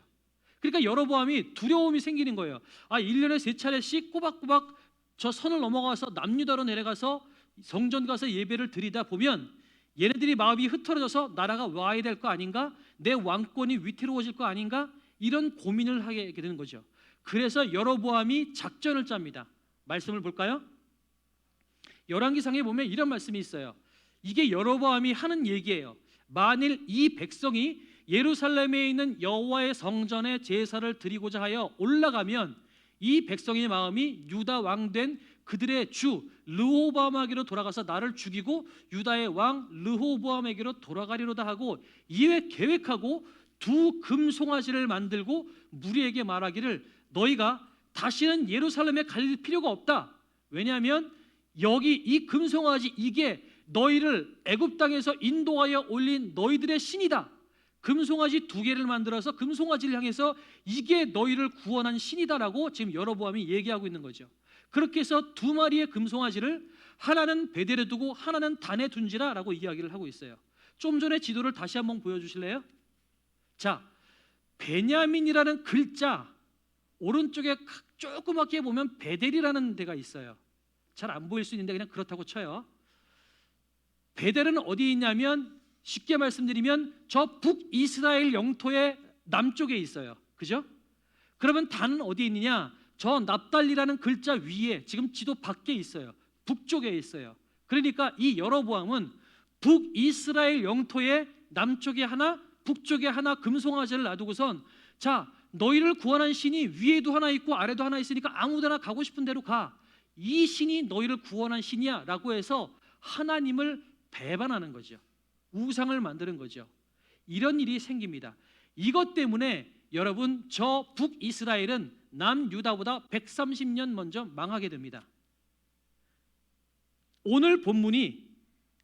그러니까 여로보암이 두려움이 생기는 거예요. 1년에 3차례씩 꼬박꼬박 저 선을 넘어가서 남유다로 내려가서 성전 가서 예배를 드리다 보면 얘네들이 마음이 흐트러져서 나라가 와야 될 거 아닌가? 내 왕권이 위태로워질 거 아닌가? 이런 고민을 하게 되는 거죠. 그래서 여로보암이 작전을 짭니다. 말씀을 볼까요? 열왕기상에 보면 이런 말씀이 있어요. 이게 여로보암이 하는 얘기예요. 만일 이 백성이 예루살렘에 있는 여호와의 성전에 제사를 드리고자 하여 올라가면 이 백성의 마음이 유다 왕 된 그들의 주 르호보암에게로 돌아가서 나를 죽이고 유다의 왕 르호보암에게로 돌아가리로다 하고 이에 계획하고 두 금송아지를 만들고 무리에게 말하기를 너희가 다시는 예루살렘에 갈 필요가 없다. 왜냐하면 여기 이 금송아지 이게 너희를 애굽 땅에서 인도하여 올린 너희들의 신이다. 금송아지 2개를 만들어서 금송아지를 향해서 이게 너희를 구원한 신이다라고 지금 여로보암이 얘기하고 있는 거죠. 그렇게 해서 2마리의 금송아지를 하나는 베델에 두고 하나는 단에 둔지라라고 이야기를 하고 있어요. 좀 전에 지도를 다시 한번 보여주실래요? 자, 베냐민이라는 글자 오른쪽에 조그맣게 보면 베델이라는 데가 있어요. 잘 안 보일 수 있는데 그냥 그렇다고 쳐요. 베델은 어디 있냐면 쉽게 말씀드리면 저 북이스라엘 영토의 남쪽에 있어요. 그죠? 그러면 단은 어디 있느냐? 저 납달리라는 글자 위에 지금 지도 밖에 있어요. 북쪽에 있어요. 그러니까 이 여로보암은 북이스라엘 영토의 남쪽에 하나 북쪽에 하나 금송아지를 놔두고선 자 너희를 구원한 신이 위에도 하나 있고 아래도 하나 있으니까 아무데나 가고 싶은 대로 가. 이 신이 너희를 구원한 신이야 라고 해서 하나님을 배반하는 거죠. 우상을 만드는 거죠. 이런 일이 생깁니다. 이것 때문에 여러분 저 북이스라엘은 남유다보다 130년 먼저 망하게 됩니다. 오늘 본문이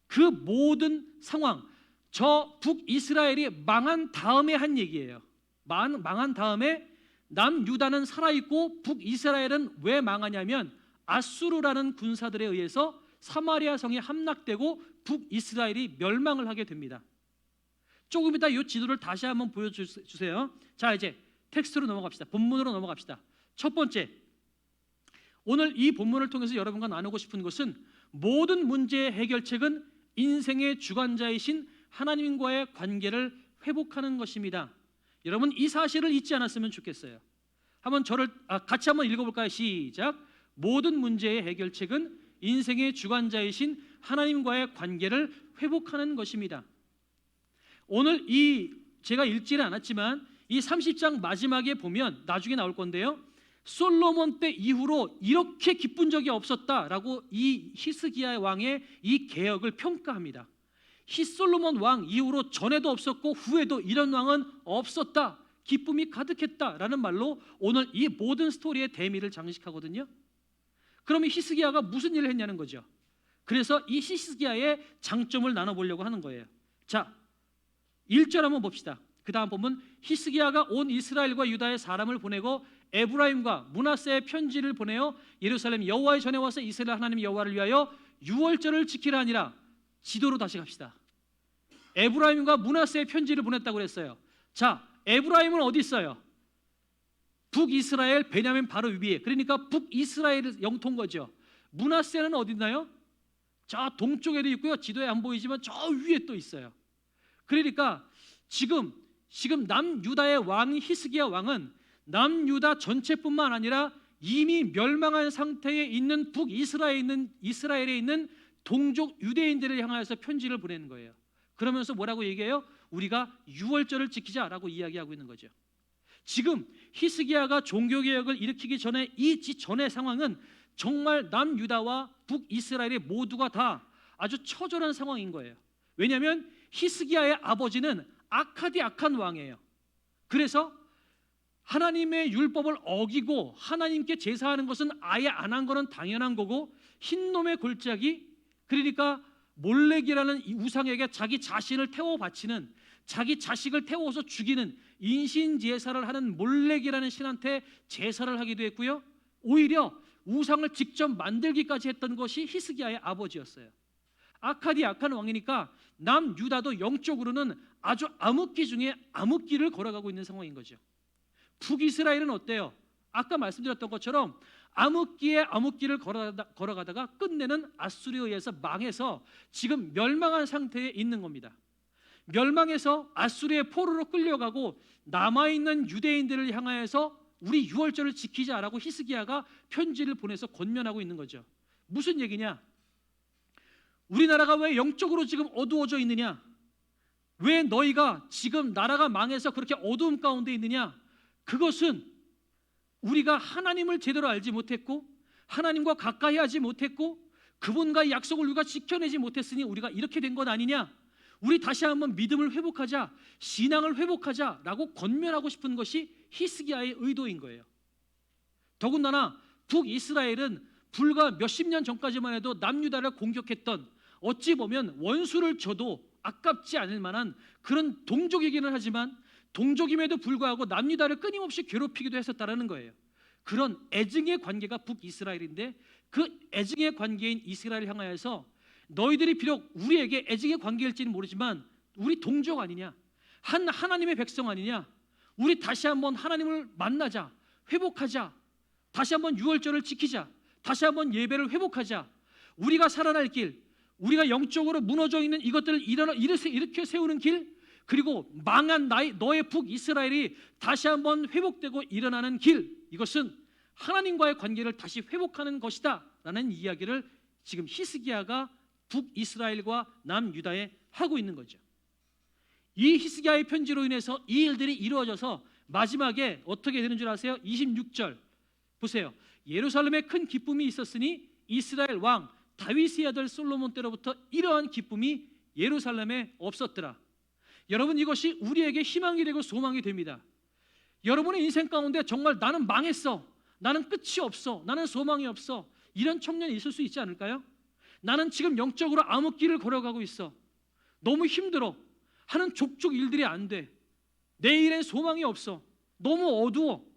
그 모든 상황 저 북이스라엘이 망한 다음에 한 얘기예요. 망한 다음에 남유다는 살아있고 북이스라엘은 왜 망하냐면 아수르라는 군사들에 의해서 사마리아 성이 함락되고 북이스라엘이 멸망을 하게 됩니다. 조금 이따 이 지도를 다시 한번 보여주세요. 자 이제 텍스트로 넘어갑시다. 본문으로 넘어갑시다. 첫 번째, 오늘 이 본문을 통해서 여러분과 나누고 싶은 것은 모든 문제의 해결책은 인생의 주관자이신 하나님과의 관계를 회복하는 것입니다. 여러분 이 사실을 잊지 않았으면 좋겠어요. 한번 저를 같이 한번 읽어볼까요? 시작. 모든 문제의 해결책은 인생의 주관자이신 하나님과의 관계를 회복하는 것입니다. 오늘 이 제가 읽지는 않았지만 이 30장 마지막에 보면 나중에 나올 건데요. 솔로몬 때 이후로 이렇게 기쁜 적이 없었다라고 이 히스기야 왕의 이 개혁을 평가합니다. 히솔로몬 왕 이후로 전에도 없었고 후에도 이런 왕은 없었다. 기쁨이 가득했다라는 말로 오늘 이 모든 스토리의 대미를 장식하거든요. 그러면 히스기야가 무슨 일을 했냐는 거죠. 그래서 이 히스기야의 장점을 나눠보려고 하는 거예요. 자, 1절 한번 봅시다. 그 다음 보면 히스기야가 온 이스라엘과 유다의 사람을 보내고 에브라임과 므낫세의 편지를 보내어 예루살렘 여호와의 전에 와서 이스라엘 하나님 여호와를 위하여 유월절을 지키라 하니라. 지도로 다시 갑시다. 에브라임과 므낫세의 편지를 보냈다고 그랬어요. 자, 에브라임은 어디 있어요? 북이스라엘 베냐민 바로 위에. 그러니까 북이스라엘 영토인 거죠. 므낫세는 어디 있나요? 저 동쪽에도 있고요. 지도에 안 보이지만 저 위에 또 있어요. 그러니까 지금 남유다의 왕 히스기야 왕은 남유다 전체뿐만 아니라 이미 멸망한 상태에 있는 이스라엘에 있는 동족 유대인들을 향하여서 편지를 보내는 거예요. 그러면서 뭐라고 얘기해요? 우리가 유월절을 지키자라고 이야기하고 있는 거죠. 지금 히스기야가 종교개혁을 일으키기 전에 이 전의 상황은 정말 남유다와 북이스라엘의 모두가 다 아주 처절한 상황인 거예요. 왜냐하면 히스기야의 아버지는 악한 왕이에요. 그래서 하나님의 율법을 어기고 하나님께 제사하는 것은 아예 안 한 거는 당연한 거고, 흰놈의 골짜기, 그러니까 몰렉이라는 이 우상에게 자기 자신을 태워 바치는, 자기 자식을 태워서 죽이는 인신 제사를 하는 몰렉이라는 신한테 제사를 하기도 했고요. 오히려 우상을 직접 만들기까지 했던 것이 히스기야의 아버지였어요. 아칸이 악한 왕이니까 남유다도 영적으로는 아주 암흑기 중에 암흑기를 걸어가고 있는 상황인 거죠. 북이스라엘은 어때요? 아까 말씀드렸던 것처럼 암흑기에 암흑기를 걸어가다가 끝내는 아수르에 의해서 망해서 지금 멸망한 상태에 있는 겁니다. 멸망해서 아수르의 포로로 끌려가고 남아있는 유대인들을 향하여서 우리 유월절을 지키자라고 히스기야가 편지를 보내서 권면하고 있는 거죠. 무슨 얘기냐? 우리나라가 왜 영적으로 지금 어두워져 있느냐? 왜 너희가 지금 나라가 망해서 그렇게 어두움 가운데 있느냐? 그것은 우리가 하나님을 제대로 알지 못했고, 하나님과 가까이 하지 못했고, 그분과의 약속을 우리가 지켜내지 못했으니 우리가 이렇게 된 것 아니냐? 우리 다시 한번 믿음을 회복하자, 신앙을 회복하자라고 권면하고 싶은 것이 히스기야의 의도인 거예요. 더군다나 북이스라엘은 불과 몇십 년 전까지만 해도 남유다를 공격했던, 어찌 보면 원수를 줘도 아깝지 않을 만한 그런 동족이기는 하지만, 동족임에도 불구하고 남유다를 끊임없이 괴롭히기도 했었다라는 거예요. 그런 애증의 관계가 북이스라엘인데, 그 애증의 관계인 이스라엘을 향하여서 너희들이 비록 우리에게 애증의 관계일지는 모르지만 우리 동족 아니냐, 하나님의 백성 아니냐, 우리 다시 한번 하나님을 만나자, 회복하자, 다시 한번 유월절을 지키자, 다시 한번 예배를 회복하자, 우리가 살아날 길, 우리가 영적으로 무너져 있는 이것들을 일으켜 세우는 길, 그리고 망한 너의 북이스라엘이 다시 한번 회복되고 일어나는 길, 이것은 하나님과의 관계를 다시 회복하는 것이다 라는 이야기를 지금 히스기야가 북이스라엘과 남유다에 하고 있는 거죠. 이 히스기야의 편지로 인해서 이 일들이 이루어져서 마지막에 어떻게 되는 줄 아세요? 26절 보세요. 예루살렘에 큰 기쁨이 있었으니 이스라엘 왕 다윗의 아들 솔로몬 때로부터 이러한 기쁨이 예루살렘에 없었더라. 여러분, 이것이 우리에게 희망이 되고 소망이 됩니다. 여러분의 인생 가운데 정말 나는 망했어, 나는 끝이 없어, 나는 소망이 없어, 이런 청년이 있을 수 있지 않을까요? 나는 지금 영적으로 암흑기를 걸어가고 있어, 너무 힘들어, 하는 족족 일들이 안 돼, 내일엔 소망이 없어, 너무 어두워.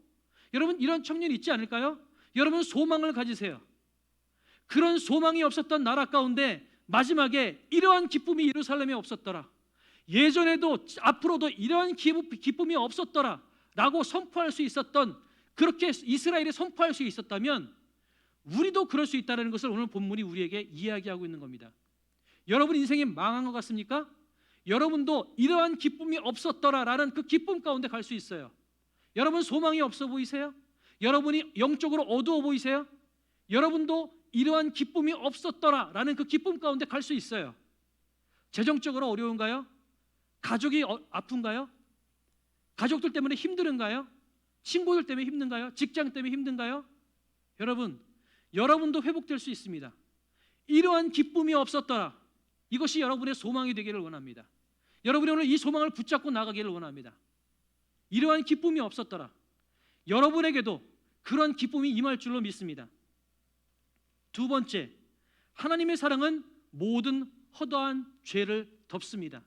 여러분, 이런 청년이 있지 않을까요? 여러분, 소망을 가지세요. 그런 소망이 없었던 나라 가운데 마지막에 이러한 기쁨이 예루살렘에 없었더라, 예전에도 앞으로도 이러한 기쁨이 없었더라 라고 선포할 수 있었던, 그렇게 이스라엘이 선포할 수 있었다면 우리도 그럴 수 있다는 것을 오늘 본문이 우리에게 이야기하고 있는 겁니다. 여러분 인생이 망한 것 같습니까? 여러분도 이러한 기쁨이 없었더라라는 그 기쁨 가운데 갈 수 있어요. 여러분 소망이 없어 보이세요? 여러분이 영적으로 어두워 보이세요? 여러분도 이러한 기쁨이 없었더라라는 그 기쁨 가운데 갈 수 있어요. 재정적으로 어려운가요? 가족이 아픈가요? 가족들 때문에 힘든가요? 친구들 때문에 힘든가요? 직장 때문에 힘든가요? 여러분도 회복될 수 있습니다. 이러한 기쁨이 없었더라, 이것이 여러분의 소망이 되기를 원합니다. 여러분이 오늘 이 소망을 붙잡고 나가기를 원합니다. 이러한 기쁨이 없었더라, 여러분에게도 그런 기쁨이 임할 줄로 믿습니다. 두 번째, 하나님의 사랑은 모든 허다한 죄를 덮습니다.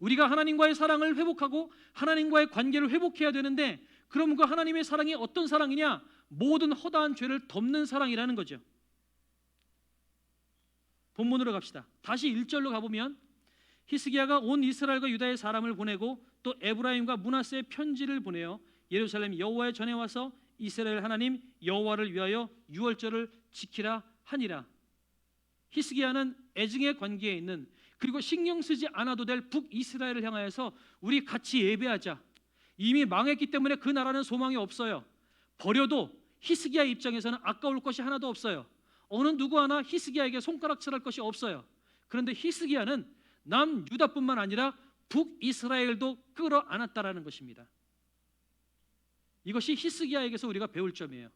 우리가 하나님과의 사랑을 회복하고 하나님과의 관계를 회복해야 되는데, 그럼 그 하나님의 사랑이 어떤 사랑이냐? 모든 허다한 죄를 덮는 사랑이라는 거죠. 본문으로 갑시다. 다시 1절로 가보면 히스기야가 온 이스라엘과 유다의 사람을 보내고 또 에브라임과 므낫세의 편지를 보내어 예루살렘 여호와의 전에 와서 이스라엘 하나님 여호와를 위하여 유월절을 지키라 하니라. 히스기야는 애증의 관계에 있는, 그리고 신경 쓰지 않아도 될 북이스라엘을 향하여서 우리 같이 예배하자. 이미 망했기 때문에 그 나라는 소망이 없어요. 버려도 히스기야 입장에서는 아까울 것이 하나도 없어요. 어느 누구 하나 히스기야에게 손가락질할 것이 없어요. 그런데 히스기야는 남유다뿐만 아니라 북이스라엘도 끌어안았다라는 것입니다. 이것이 히스기야에게서 우리가 배울 점이에요.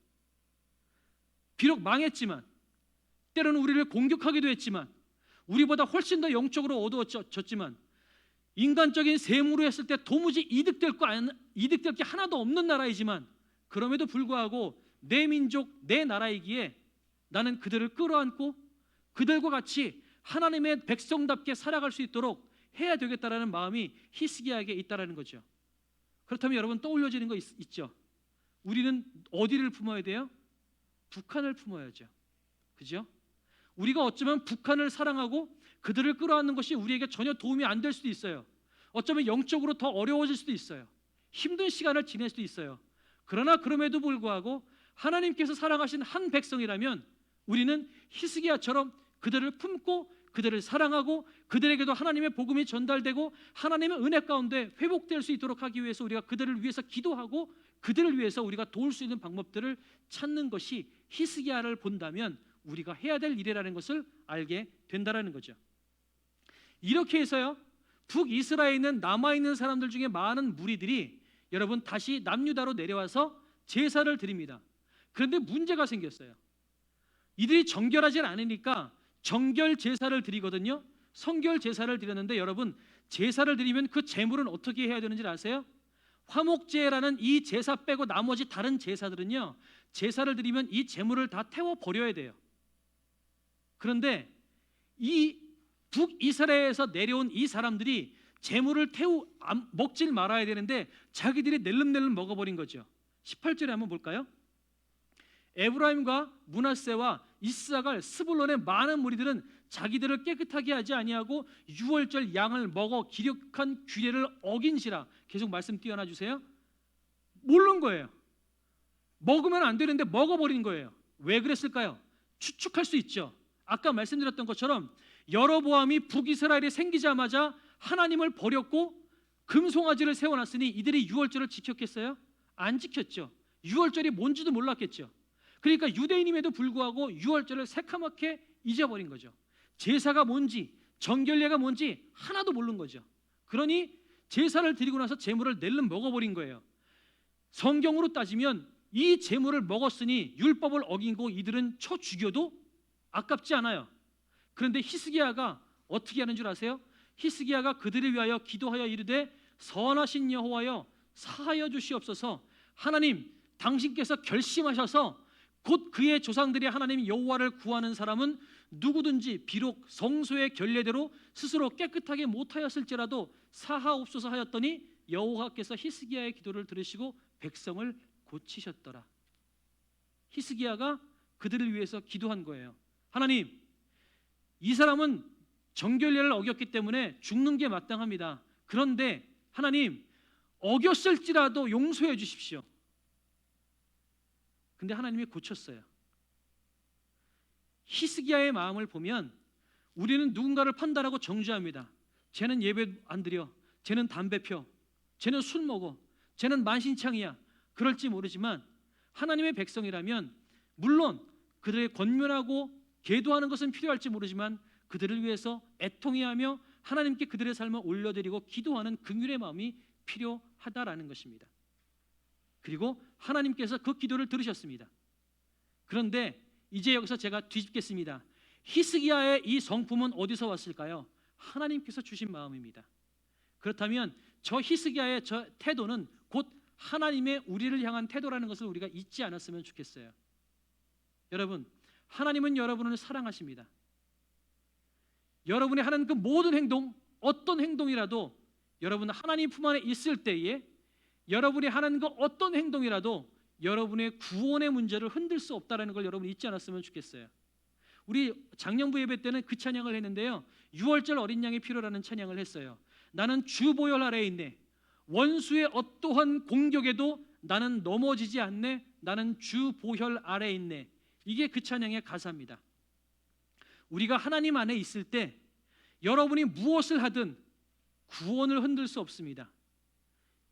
비록 망했지만, 때로는 우리를 공격하기도 했지만, 우리보다 훨씬 더 영적으로 어두워졌지만, 인간적인 셈으로 했을 때 도무지 이득될 게 하나도 없는 나라이지만 그럼에도 불구하고 내 민족, 내 나라이기에 나는 그들을 끌어안고 그들과 같이 하나님의 백성답게 살아갈 수 있도록 해야 되겠다라는 마음이 히스기야에게 있다라는 거죠. 그렇다면 여러분 떠올려지는 거 있죠? 우리는 어디를 품어야 돼요? 북한을 품어야죠. 그죠? 우리가 어쩌면 북한을 사랑하고 그들을 끌어안는 것이 우리에게 전혀 도움이 안 될 수도 있어요. 어쩌면 영적으로 더 어려워질 수도 있어요. 힘든 시간을 지낼 수도 있어요. 그러나 그럼에도 불구하고 하나님께서 사랑하신 한 백성이라면 우리는 히스기야처럼 그들을 품고 그들을 사랑하고 그들에게도 하나님의 복음이 전달되고 하나님의 은혜 가운데 회복될 수 있도록 하기 위해서 우리가 그들을 위해서 기도하고 그들을 위해서 우리가 도울 수 있는 방법들을 찾는 것이 히스기야를 본다면 우리가 해야 될 일이라는 것을 알게 된다라는 거죠. 이렇게 해서요, 북이스라엘에 있는 남아있는 사람들 중에 많은 무리들이 여러분 다시 남유다로 내려와서 제사를 드립니다. 그런데 문제가 생겼어요. 이들이 정결하지 않으니까 정결 제사를 드리거든요. 성결 제사를 드렸는데 여러분 제사를 드리면 그 제물은 어떻게 해야 되는지 아세요? 화목제라는 이 제사 빼고 나머지 다른 제사들은요, 제사를 드리면 이 제물을 다 태워 버려야 돼요. 그런데 이 북이스라엘에서 내려온 이 사람들이 제물을 먹질 말아야 되는데 자기들이 낼름낼름 먹어버린 거죠. 18절에 한번 볼까요? 에브라임과 므낫세와 이스사갈, 스불론의 많은 무리들은 자기들을 깨끗하게 하지 아니하고 유월절 양을 먹어 기력한 규례를 어긴지라. 계속 말씀 띄워놔 주세요. 모르는 거예요. 먹으면 안 되는데 먹어버린 거예요. 왜 그랬을까요? 추측할 수 있죠. 아까 말씀드렸던 것처럼 여로보암이 북이스라엘이 생기자마자 하나님을 버렸고 금송아지를 세워놨으니 이들이 유월절을 지켰겠어요? 안 지켰죠. 유월절이 뭔지도 몰랐겠죠. 그러니까 유대인임에도 불구하고 유월절을 새카맣게 잊어버린 거죠. 제사가 뭔지 정결례가 뭔지 하나도 모르는 거죠. 그러니 제사를 드리고 나서 제물을 낼름 먹어버린 거예요. 성경으로 따지면 이 제물을 먹었으니 율법을 어긴고 이들은 쳐 죽여도 아깝지 않아요. 그런데 히스기야가 어떻게 하는 줄 아세요? 히스기야가 그들을 위하여 기도하여 이르되 선하신 여호와여 사하여 주시옵소서. 하나님 당신께서 결심하셔서 곧 그의 조상들이 하나님 여호와를 구하는 사람은 누구든지 비록 성소의 결례대로 스스로 깨끗하게 못하였을지라도 사하옵소서 하였더니 여호와께서 히스기야의 기도를 들으시고 백성을 고치셨더라. 히스기야가 그들을 위해서 기도한 거예요. 하나님, 이 사람은 정결례를 어겼기 때문에 죽는 게 마땅합니다. 그런데 하나님, 어겼을지라도 용서해 주십시오. 근데 하나님이 고쳤어요. 히스기야의 마음을 보면 우리는 누군가를 판단하고 정죄합니다. 쟤는 예배 안 드려, 쟤는 담배 펴, 쟤는 술 먹어, 쟤는 만신창이야. 그럴지 모르지만 하나님의 백성이라면 물론 그들의 권면하고 계도하는 것은 필요할지 모르지만 그들을 위해서 애통해하며 하나님께 그들의 삶을 올려드리고 기도하는 긍휼의 마음이 필요하다라는 것입니다. 그리고 하나님께서 그 기도를 들으셨습니다. 그런데 이제 여기서 제가 뒤집겠습니다. 히스기야의 이 성품은 어디서 왔을까요? 하나님께서 주신 마음입니다. 그렇다면 저 히스기야의 저 태도는 곧 하나님의 우리를 향한 태도라는 것을 우리가 잊지 않았으면 좋겠어요. 여러분, 하나님은 여러분을 사랑하십니다. 여러분이 하는 그 모든 행동, 어떤 행동이라도 여러분 하나님 품 안에 있을 때에 여러분이 하는 그 어떤 행동이라도 여러분의 구원의 문제를 흔들 수 없다는 걸 여러분 잊지 않았으면 좋겠어요. 우리 작년부 예배 때는 그 찬양을 했는데요, 6월절 어린 양이 필요라는 찬양을 했어요. 나는 주 보혈 아래에 있네. 원수의 어떠한 공격에도 나는 넘어지지 않네. 나는 주 보혈 아래에 있네. 이게 그 찬양의 가사입니다. 우리가 하나님 안에 있을 때 여러분이 무엇을 하든 구원을 흔들 수 없습니다.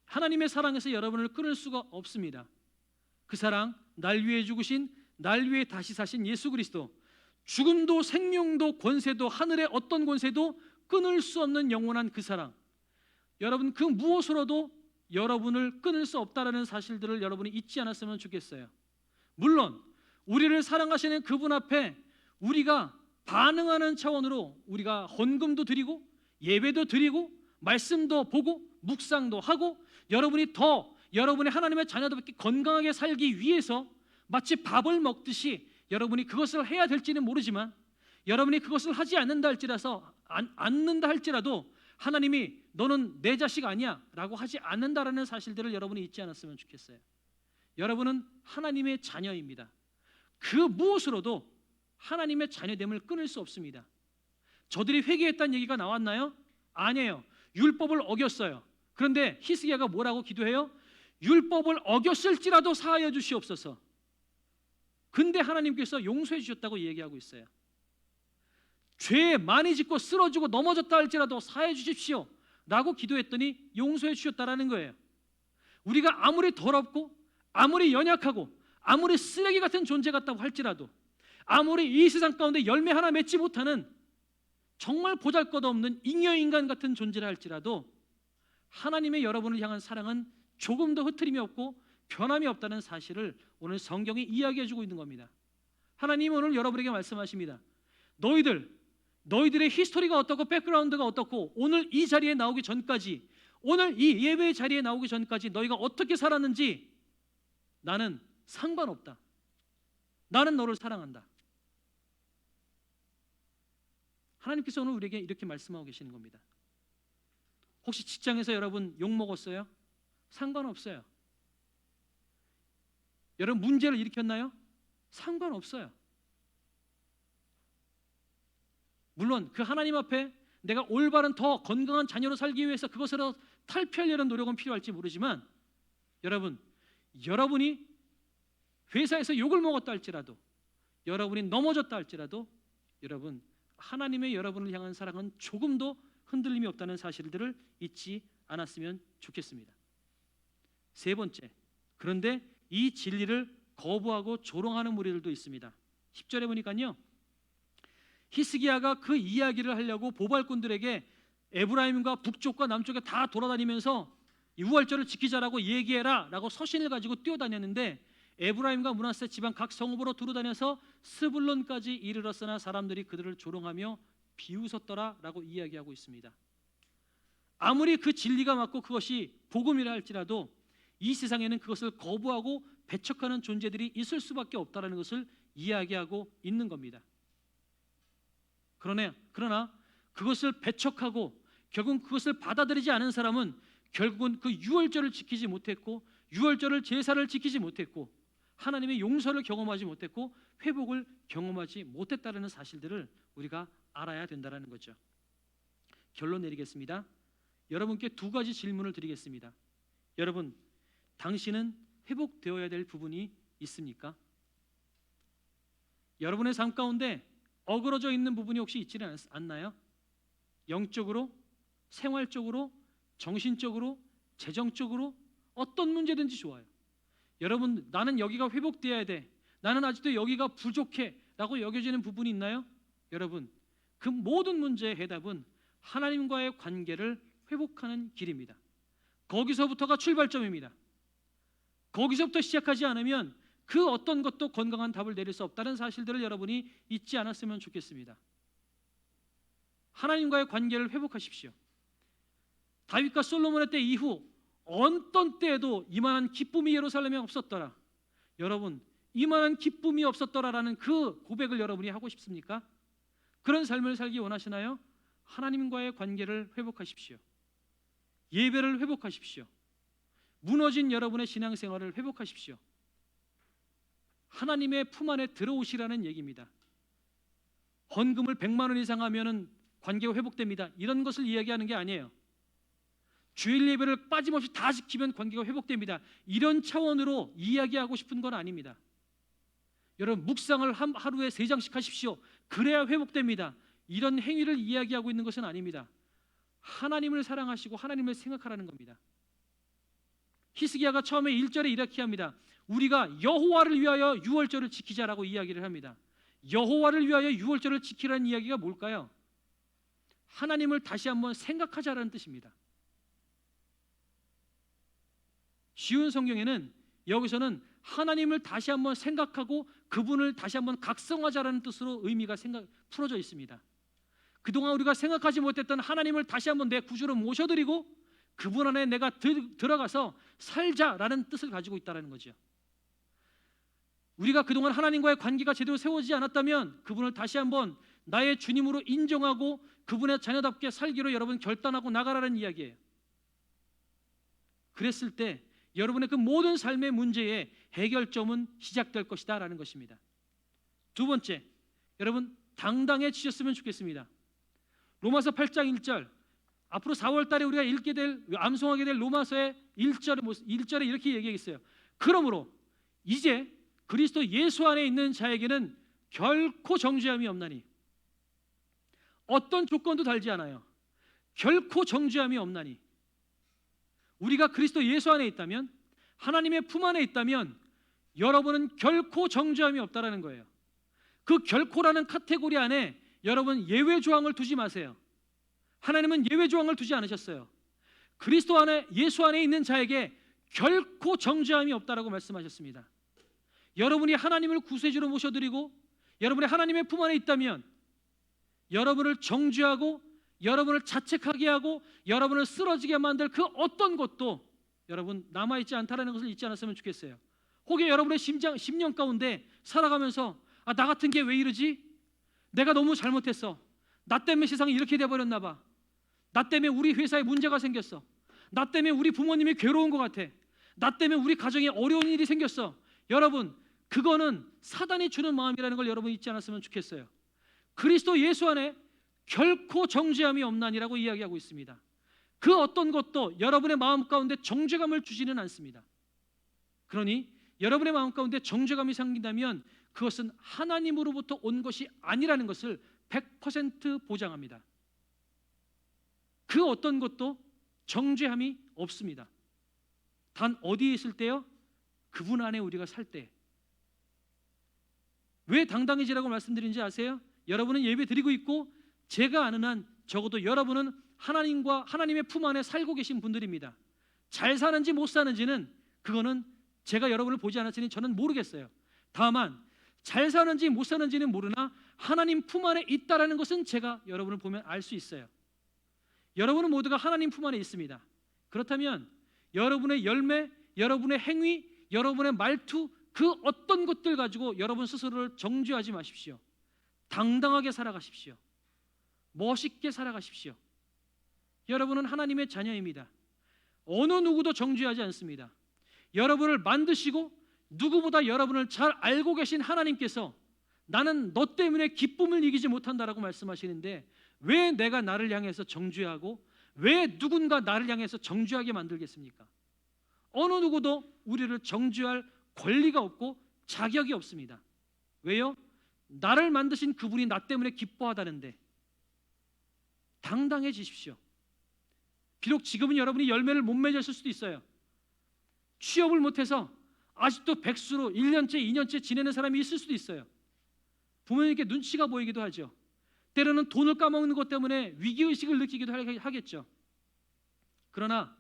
하나님의 사랑에서 여러분을 끊을 수가 없습니다. 그 사랑, 날 위해 죽으신, 날 위해 다시 사신 예수 그리스도, 죽음도 생명도 권세도 하늘의 어떤 권세도 끊을 수 없는 영원한 그 사랑, 여러분 그 무엇으로도 여러분을 끊을 수 없다라는 사실들을 여러분이 잊지 않았으면 좋겠어요. 물론 우리를 사랑하시는 그분 앞에 우리가 반응하는 차원으로 우리가 헌금도 드리고 예배도 드리고 말씀도 보고 묵상도 하고 여러분이 더 여러분의 하나님의 자녀답게 건강하게 살기 위해서 마치 밥을 먹듯이 여러분이 그것을 해야 될지는 모르지만 여러분이 그것을 하지 않는다 할지라도 하나님이 너는 내 자식 아니야 라고 하지 않는다라는 사실들을 여러분이 잊지 않았으면 좋겠어요. 여러분은 하나님의 자녀입니다. 그 무엇으로도 하나님의 자녀됨을 끊을 수 없습니다. 저들이 회개했다는 얘기가 나왔나요? 아니에요. 율법을 어겼어요. 그런데 히스기야가 뭐라고 기도해요? 율법을 어겼을지라도 사하여 주시옵소서. 근데 하나님께서 용서해 주셨다고 얘기하고 있어요. 죄 많이 짓고 쓰러지고 넘어졌다 할지라도 사해 주십시오 라고 기도했더니 용서해 주셨다라는 거예요. 우리가 아무리 더럽고 아무리 연약하고 아무리 쓰레기 같은 존재 같다고 할지라도 아무리 이 세상 가운데 열매 하나 맺지 못하는 정말 보잘것없는 잉여인간 같은 존재라 할지라도 하나님의 여러분을 향한 사랑은 조금도 흐트림이 없고 변함이 없다는 사실을 오늘 성경이 이야기해 주고 있는 겁니다. 하나님은 오늘 여러분에게 말씀하십니다. 너희들의 히스토리가 어떻고 백그라운드가 어떻고 오늘 이 자리에 나오기 전까지 오늘 이 예배의 자리에 나오기 전까지 너희가 어떻게 살았는지 나는 상관없다. 나는 너를 사랑한다. 하나님께서 오늘 우리에게 이렇게 말씀하고 계시는 겁니다. 혹시 직장에서 여러분 욕 먹었어요? 상관없어요. 여러분 문제를 일으켰나요? 상관없어요. 물론 그 하나님 앞에 내가 올바른 더 건강한 자녀로 살기 위해서 그것으로 탈피하려는 노력은 필요할지 모르지만 여러분이 회사에서 욕을 먹었다 할지라도 여러분이 넘어졌다 할지라도 여러분 하나님의 여러분을 향한 사랑은 조금도 흔들림이 없다는 사실들을 잊지 않았으면 좋겠습니다. 세 번째, 그런데 이 진리를 거부하고 조롱하는 무리들도 있습니다. 10절에 보니까요, 히스기야가 그 이야기를 하려고 보발꾼들에게 에브라임과 북쪽과 남쪽에 다 돌아다니면서 유월절을 지키자라고 얘기해라 라고 서신을 가지고 뛰어다녔는데 에브라임과 므낫세 지방 각 성읍으로 두루다녀서 스불론까지 이르렀으나 사람들이 그들을 조롱하며 비웃었더라 라고 이야기하고 있습니다. 아무리 그 진리가 맞고 그것이 복음이라 할지라도 이 세상에는 그것을 거부하고 배척하는 존재들이 있을 수밖에 없다는 것을 이야기하고 있는 겁니다. 그러나 그것을 배척하고 결국은 그것을 받아들이지 않은 사람은 결국은 그 유월절을 지키지 못했고 유월절을 제사를 지키지 못했고 하나님의 용서를 경험하지 못했고 회복을 경험하지 못했다는 사실들을 우리가 알아야 된다는 거죠. 결론 내리겠습니다. 여러분께 두 가지 질문을 드리겠습니다. 여러분, 당신은 회복되어야 될 부분이 있습니까? 여러분의 삶 가운데 어그러져 있는 부분이 혹시 있지는 않나요? 영적으로, 생활적으로, 정신적으로, 재정적으로 어떤 문제든지 좋아요. 여러분, 나는 여기가 회복되어야 돼, 나는 아직도 여기가 부족해 라고 여겨지는 부분이 있나요? 여러분, 그 모든 문제의 해답은 하나님과의 관계를 회복하는 길입니다. 거기서부터가 출발점입니다. 거기서부터 시작하지 않으면 그 어떤 것도 건강한 답을 내릴 수 없다는 사실들을 여러분이 잊지 않았으면 좋겠습니다. 하나님과의 관계를 회복하십시오. 다윗과 솔로몬의 때 이후 어떤 때에도 이만한 기쁨이 예루살렘에 없었더라. 여러분, 이만한 기쁨이 없었더라라는 그 고백을 여러분이 하고 싶습니까? 그런 삶을 살기 원하시나요? 하나님과의 관계를 회복하십시오. 예배를 회복하십시오. 무너진 여러분의 신앙생활을 회복하십시오. 하나님의 품 안에 들어오시라는 얘기입니다. 헌금을 100만 원 이상 하면은 관계가 회복됩니다. 이런 것을 이야기하는 게 아니에요. 주일 예배를 빠짐없이 다 지키면 관계가 회복됩니다. 이런 차원으로 이야기하고 싶은 건 아닙니다. 여러분, 묵상을 하루에 3장씩 하십시오. 그래야 회복됩니다. 이런 행위를 이야기하고 있는 것은 아닙니다. 하나님을 사랑하시고 하나님을 생각하라는 겁니다. 히스기야가 처음에 1절에 이렇게 합니다. 우리가 여호와를 위하여 유월절을 지키자라고 이야기를 합니다. 여호와를 위하여 유월절을 지키라는 이야기가 뭘까요? 하나님을 다시 한번 생각하자라는 뜻입니다. 쉬운 성경에는 여기서는 하나님을 다시 한번 생각하고 그분을 다시 한번 각성하자라는 뜻으로 의미가 풀어져 있습니다. 그동안 우리가 생각하지 못했던 하나님을 다시 한번 내 구주로 모셔드리고 그분 안에 내가 들어가서 살자라는 뜻을 가지고 있다는 거죠. 우리가 그동안 하나님과의 관계가 제대로 세워지지 않았다면 그분을 다시 한번 나의 주님으로 인정하고 그분의 자녀답게 살기로 여러분 결단하고 나가라는 이야기예요. 그랬을 때 여러분의 그 모든 삶의 문제의 해결점은 시작될 것이다 라는 것입니다. 두 번째, 여러분 당당해지셨으면 좋겠습니다. 로마서 8장 1절, 앞으로 4월 달에 우리가 읽게 될, 암송하게 될 로마서의 1절에 이렇게 얘기했어요. 그러므로 이제 그리스도 예수 안에 있는 자에게는 결코 정죄함이 없나니, 어떤 조건도 달지 않아요. 결코 정죄함이 없나니, 우리가 그리스도 예수 안에 있다면, 하나님의 품 안에 있다면 여러분은 결코 정죄함이 없다라는 거예요. 그 결코라는 카테고리 안에 여러분 예외 조항을 두지 마세요. 하나님은 예외 조항을 두지 않으셨어요. 그리스도 안에, 예수 안에 있는 자에게 결코 정죄함이 없다라고 말씀하셨습니다. 여러분이 하나님을 구세주로 모셔드리고 여러분이 하나님의 품 안에 있다면 여러분을 정죄하고 여러분을 자책하게 하고 여러분을 쓰러지게 만들 그 어떤 것도 여러분 남아있지 않다라는 것을 잊지 않았으면 좋겠어요. 혹여 여러분의 심령 가운데 살아가면서 나 같은 게 왜 이러지? 내가 너무 잘못했어. 나 때문에 세상이 이렇게 돼버렸나 봐. 나 때문에 우리 회사에 문제가 생겼어. 나 때문에 우리 부모님이 괴로운 것 같아. 나 때문에 우리 가정에 어려운 일이 생겼어. 여러분, 그거는 사단이 주는 마음이라는 걸 여러분 잊지 않았으면 좋겠어요. 그리스도 예수 안에 결코 정죄함이 없나니라고 이야기하고 있습니다. 그 어떤 것도 여러분의 마음 가운데 정죄감을 주지는 않습니다. 그러니 여러분의 마음 가운데 정죄감이 생긴다면 그것은 하나님으로부터 온 것이 아니라는 것을 100% 보장합니다. 그 어떤 것도 정죄함이 없습니다. 단 어디에 있을 때요? 그분 안에 우리가 살 때. 왜 당당해지라고 말씀드린지 아세요? 여러분은 예배 드리고 있고 제가 아는 한 적어도 여러분은 하나님과 하나님의 품 안에 살고 계신 분들입니다. 잘 사는지 못 사는지는 그거는 제가 여러분을 보지 않았으니 저는 모르겠어요. 다만 잘 사는지 못 사는지는 모르나 하나님 품 안에 있다라는 것은 제가 여러분을 보면 알 수 있어요. 여러분은 모두가 하나님 품 안에 있습니다. 그렇다면 여러분의 열매, 여러분의 행위, 여러분의 말투, 그 어떤 것들 가지고 여러분 스스로를 정죄하지 마십시오. 당당하게 살아가십시오. 멋있게 살아가십시오. 여러분은 하나님의 자녀입니다. 어느 누구도 정죄하지 않습니다. 여러분을 만드시고 누구보다 여러분을 잘 알고 계신 하나님께서 나는 너 때문에 기쁨을 이기지 못한다라고 말씀하시는데 왜 내가 나를 향해서 정죄하고 왜 누군가 나를 향해서 정죄하게 만들겠습니까? 어느 누구도 우리를 정죄할 권리가 없고 자격이 없습니다. 왜요? 나를 만드신 그분이 나 때문에 기뻐하다는데 당당해지십시오. 비록 지금은 여러분이 열매를 못 맺었을 수도 있어요. 취업을 못해서 아직도 백수로 1년째, 2년째 지내는 사람이 있을 수도 있어요. 부모님께 눈치가 보이기도 하죠. 때로는 돈을 까먹는 것 때문에 위기의식을 느끼기도 하겠죠. 그러나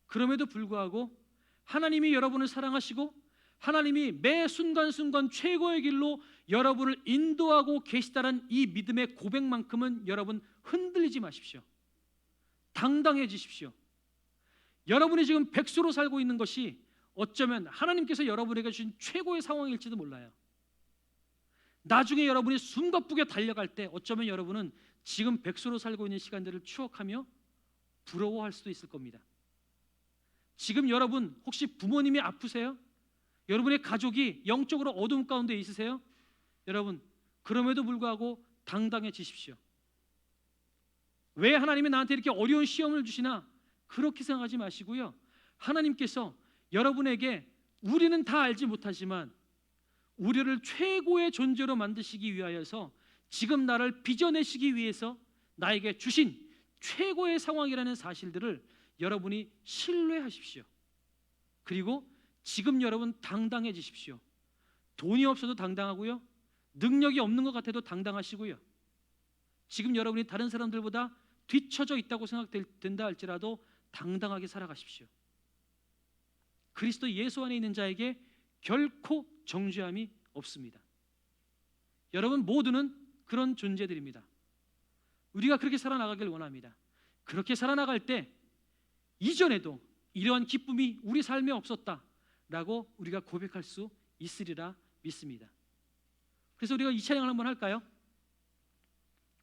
그럼에도 불구하고 하나님이 여러분을 사랑하시고 하나님이 매 순간순간 최고의 길로 여러분을 인도하고 계시다는 이 믿음의 고백만큼은 여러분 흔들리지 마십시오. 당당해지십시오. 여러분이 지금 백수로 살고 있는 것이 어쩌면 하나님께서 여러분에게 주신 최고의 상황일지도 몰라요. 나중에 여러분이 숨가쁘게 달려갈 때 어쩌면 여러분은 지금 백수로 살고 있는 시간들을 추억하며 부러워할 수도 있을 겁니다. 지금 여러분 혹시 부모님이 아프세요? 여러분의 가족이 영적으로 어둠 가운데 있으세요? 여러분 그럼에도 불구하고 당당해지십시오. 왜 하나님이 나한테 이렇게 어려운 시험을 주시나 그렇게 생각하지 마시고요. 하나님께서 여러분에게 우리는 다 알지 못하지만 우리를 최고의 존재로 만드시기 위하여서 지금 나를 빚어내시기 위해서 나에게 주신 최고의 상황이라는 사실들을 여러분이 신뢰하십시오. 그리고 지금 여러분 당당해지십시오. 돈이 없어도 당당하고요. 능력이 없는 것 같아도 당당하시고요. 지금 여러분이 다른 사람들보다 뒤처져 있다고 생각된다 할지라도 당당하게 살아가십시오. 그리스도 예수 안에 있는 자에게 결코 정죄함이 없습니다. 여러분 모두는 그런 존재들입니다. 우리가 그렇게 살아나가길 원합니다. 그렇게 살아나갈 때 이전에도 이러한 기쁨이 우리 삶에 없었다라고 우리가 고백할 수 있으리라 믿습니다. 그래서 우리가 이 찬양을 한번 할까요?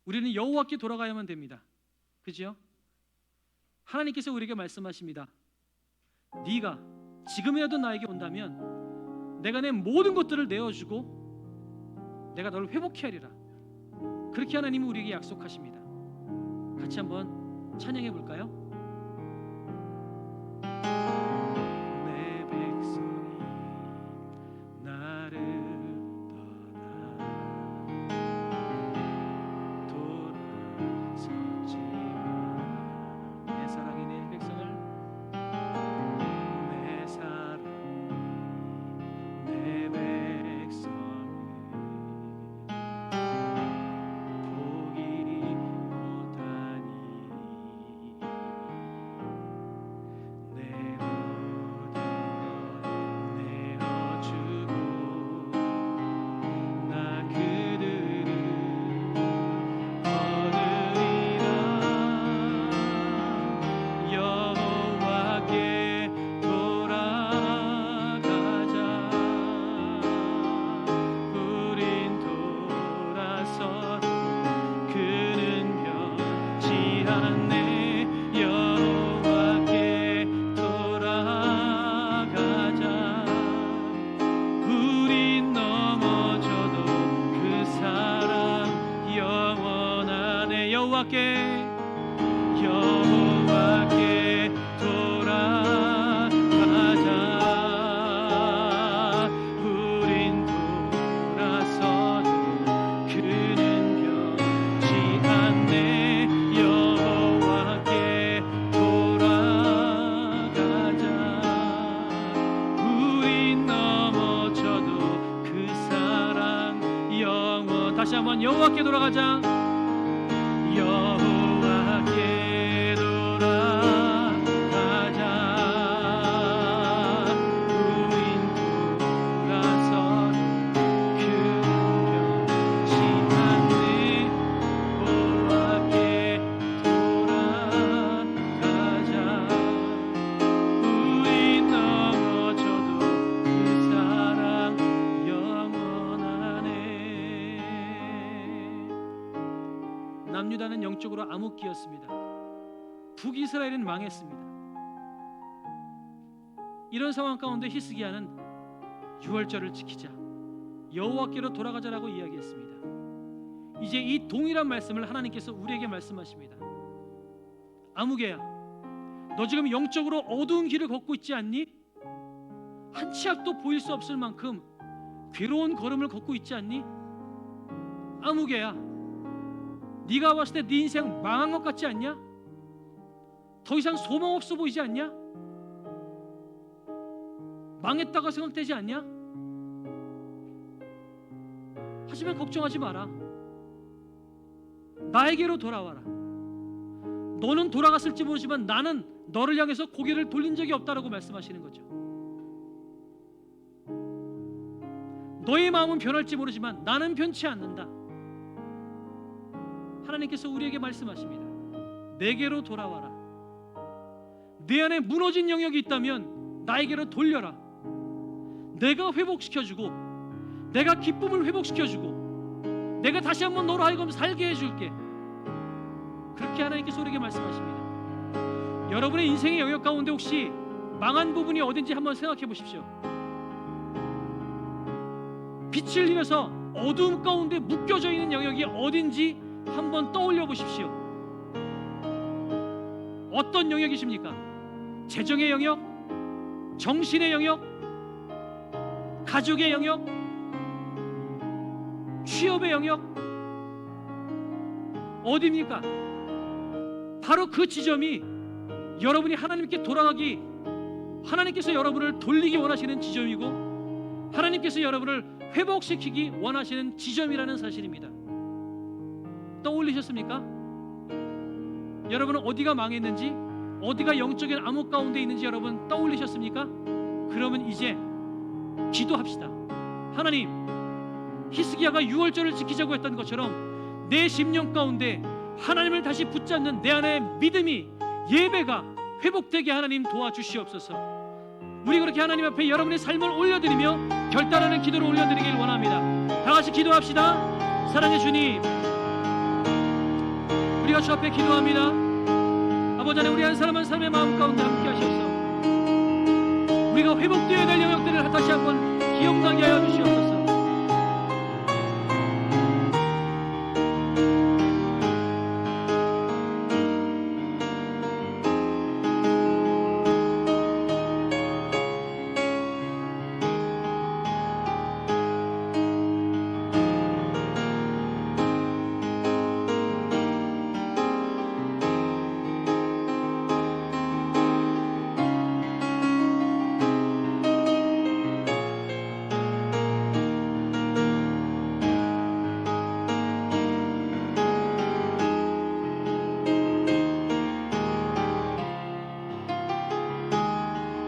우리는 여호와께 돌아가야만 됩니다. 그죠? 하나님께서 우리에게 말씀하십니다. 네가 지금이라도 나에게 온다면 내가 내 모든 것들을 내어주고 내가 너를 회복케 하리라. 그렇게 하나님은 우리에게 약속하십니다. 같이 한번 찬양해 볼까요? 내 백성이 나를 떠나 돌아섰지만 내 사랑이 내 백성을 내 사랑이 내 백성을 포기 못하니 내 모든 것 내어주고 나 그들을 얻으리라. 여호와께 돌아가자. 우린 돌아서 그는 변치 않네. 여호와께 돌아가자. 우린 넘어져도 그 사랑 영원하네. 여호와께 돌아가자. 우린 돌아서도 그는 변치 않네. 여호와께 돌아가자. 우린 넘어져도 그 사랑 영원. 다시 한번 여호와께 돌아가자. 여호와께 돌아가자. 우린 돌아서도 그는 변치 않네. 여호와께 돌아가자. 우린 넘어져도 그 사랑 영원하네. 남유다는 영적으로 암흑기였습니다. 북이스라엘은 망했습니다. 이런 상황 가운데 히스기야는 유월절을 지키자, 여호와께로 돌아가자라고 이야기했습니다. 이제 이 동일한 말씀을 하나님께서 우리에게 말씀하십니다. 아무개야, 너 지금 영적으로 어두운 길을 걷고 있지 않니? 한 치 앞도 보일 수 없을 만큼 괴로운 걸음을 걷고 있지 않니? 아무개야, 네가 봤을 때 네 인생 망한 것 같지 않냐? 더 이상 소망 없어 보이지 않냐? 망했다고 생각되지 않냐? 하지만 걱정하지 마라. 나에게로 돌아와라. 너는 돌아갔을지 모르지만 나는 너를 향해서 고개를 돌린 적이 없다라고 말씀하시는 거죠. 너의 마음은 변할지 모르지만 나는 변치 않는다. 하나님께서 우리에게 말씀하십니다. 내게로 돌아와라. 내 안에 무너진 영역이 있다면 나에게로 돌려라. 내가 회복시켜주고 내가 기쁨을 회복시켜주고 내가 다시 한번 너로 하여금 살게 해줄게. 그렇게 하나님께서 우리에게 말씀하십니다. 여러분의 인생의 영역 가운데 혹시 망한 부분이 어딘지 한번 생각해 보십시오. 빛을 잃어서 어두움 가운데 묶여져 있는 영역이 어딘지 한번 떠올려 보십시오. 어떤 영역이십니까? 재정의 영역, 정신의 영역, 가족의 영역, 취업의 영역, 어디입니까? 바로 그 지점이 여러분이 하나님께 돌아가기, 하나님께서 여러분을 돌리기 원하시는 지점이고 하나님께서 여러분을 회복시키기 원하시는 지점이라는 사실입니다. 떠올리셨습니까? 여러분은 어디가 망했는지, 어디가 영적인 암흑 가운데 있는지 여러분 떠올리셨습니까? 그러면 이제 기도합시다. 하나님, 히스기야가 유월절을 지키자고 했던 것처럼 내 심령 가운데 하나님을 다시 붙잡는 내 안의 믿음이, 예배가 회복되게 하나님 도와주시옵소서. 우리 그렇게 하나님 앞에 여러분의 삶을 올려드리며 결단하는 기도를 올려드리길 원합니다. 다 같이 기도합시다. 사랑의 주님, 우리가 주 앞에 기도합니다. 아버지 하나님, 우리 한 사람 한 사람의 마음 가운데 함께 하셔서 우리가 회복되어야 될 영역들을 다시 한번 기억나게 하여 주시옵소서.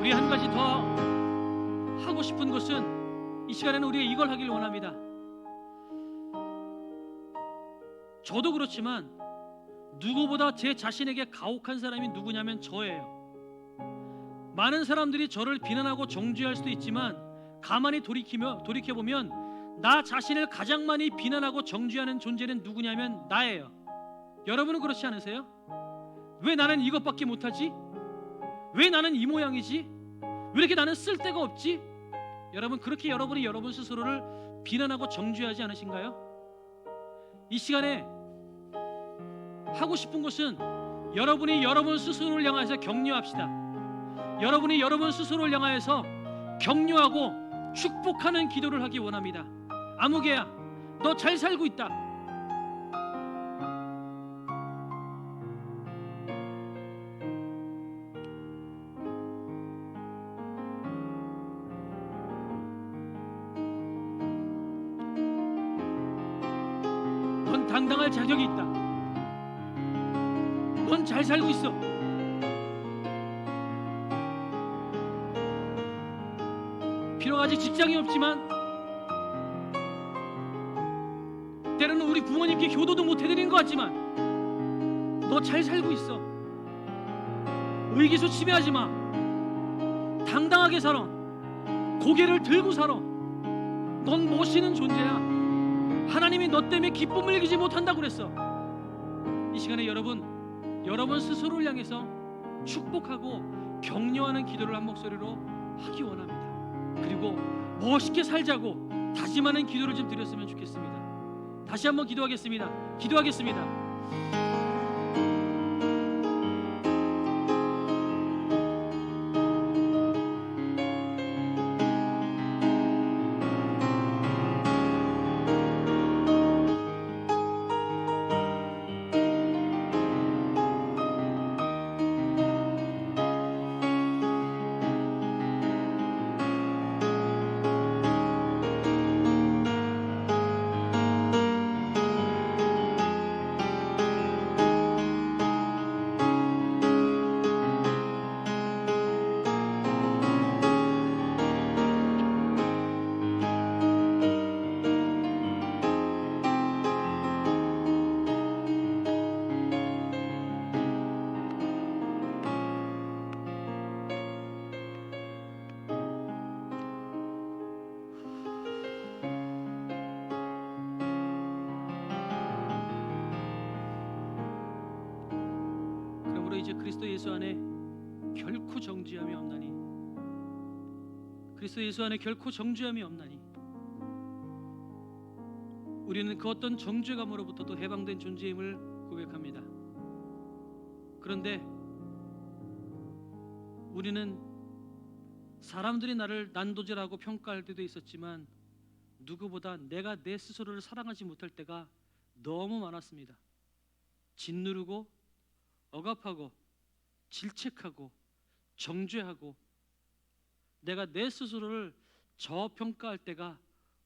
우리 한 가지 더 하고 싶은 것은 이 시간에는 우리가 이걸 하길 원합니다. 저도 그렇지만 누구보다 제 자신에게 가혹한 사람이 누구냐면 저예요. 많은 사람들이 저를 비난하고 정죄할 수도 있지만 가만히 돌이켜보면 나 자신을 가장 많이 비난하고 정죄하는 존재는 누구냐면 나예요. 여러분은 그렇지 않으세요? 왜 나는 이것밖에 못하지? 왜 나는 이 모양이지? 왜 이렇게 나는 쓸데가 없지? 여러분, 그렇게 여러분이 여러분 스스로를 비난하고 정죄하지 않으신가요? 이 시간에 하고 싶은 것은 여러분이 여러분 스스로를 향해서 격려합시다. 여러분이 여러분 스스로를 향하여서 격려하고 축복하는 기도를 하기 원합니다. 아무개야, 너 잘 살고 있다. 넌 당당할 자격이 있다. 넌 잘 살고 있어. 비록 아직 직장이 없지만 때로는 우리 부모님께 효도도 못 해드리는 것 같지만 너 잘 살고 있어. 의기소침해하지 마. 당당하게 살아. 고개를 들고 살아. 넌 멋있는 존재야. 하나님이 너 때문에 기쁨을 이기지 못한다고 그랬어. 이 시간에 여러분 스스로를 향해서 축복하고 격려하는 기도를 한 목소리로 하기 원합니다. 그리고 멋있게 살자고 다짐하는 기도를 좀 드렸으면 좋겠습니다. 다시 한번 기도하겠습니다. 그러므로 이제 그리스도 예수 안에 결코 정죄함이 없나니, 그리스도 예수 안에 결코 정죄함이 없나니 우리는 그 어떤 정죄감으로부터도 해방된 존재임을 고백합니다. 그런데 우리는 사람들이 나를 난도질하고 평가할 때도 있었지만 누구보다 내가 내 스스로를 사랑하지 못할 때가 너무 많았습니다. 짓누르고 억압하고 질책하고 정죄하고 내가 내 스스로를 저평가할 때가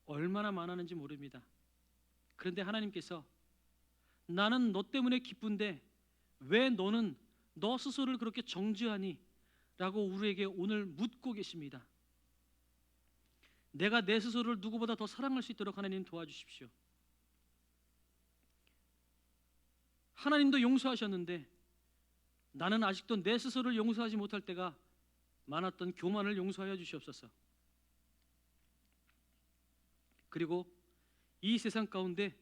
얼마나 많았는지 모릅니다. 그런데 하나님께서 나는 너 때문에 기쁜데 왜 너는 너 스스로를 그렇게 정죄하니? 라고 우리에게 오늘 묻고 계십니다. 내가 내 스스로를 누구보다 더 사랑할 수 있도록 하나님 도와주십시오. 하나님도 용서하셨는데 나는 아직도 내 스스로를 용서하지 못할 때가 많았던 교만을 용서하여 주시옵소서. 그리고 이 세상 가운데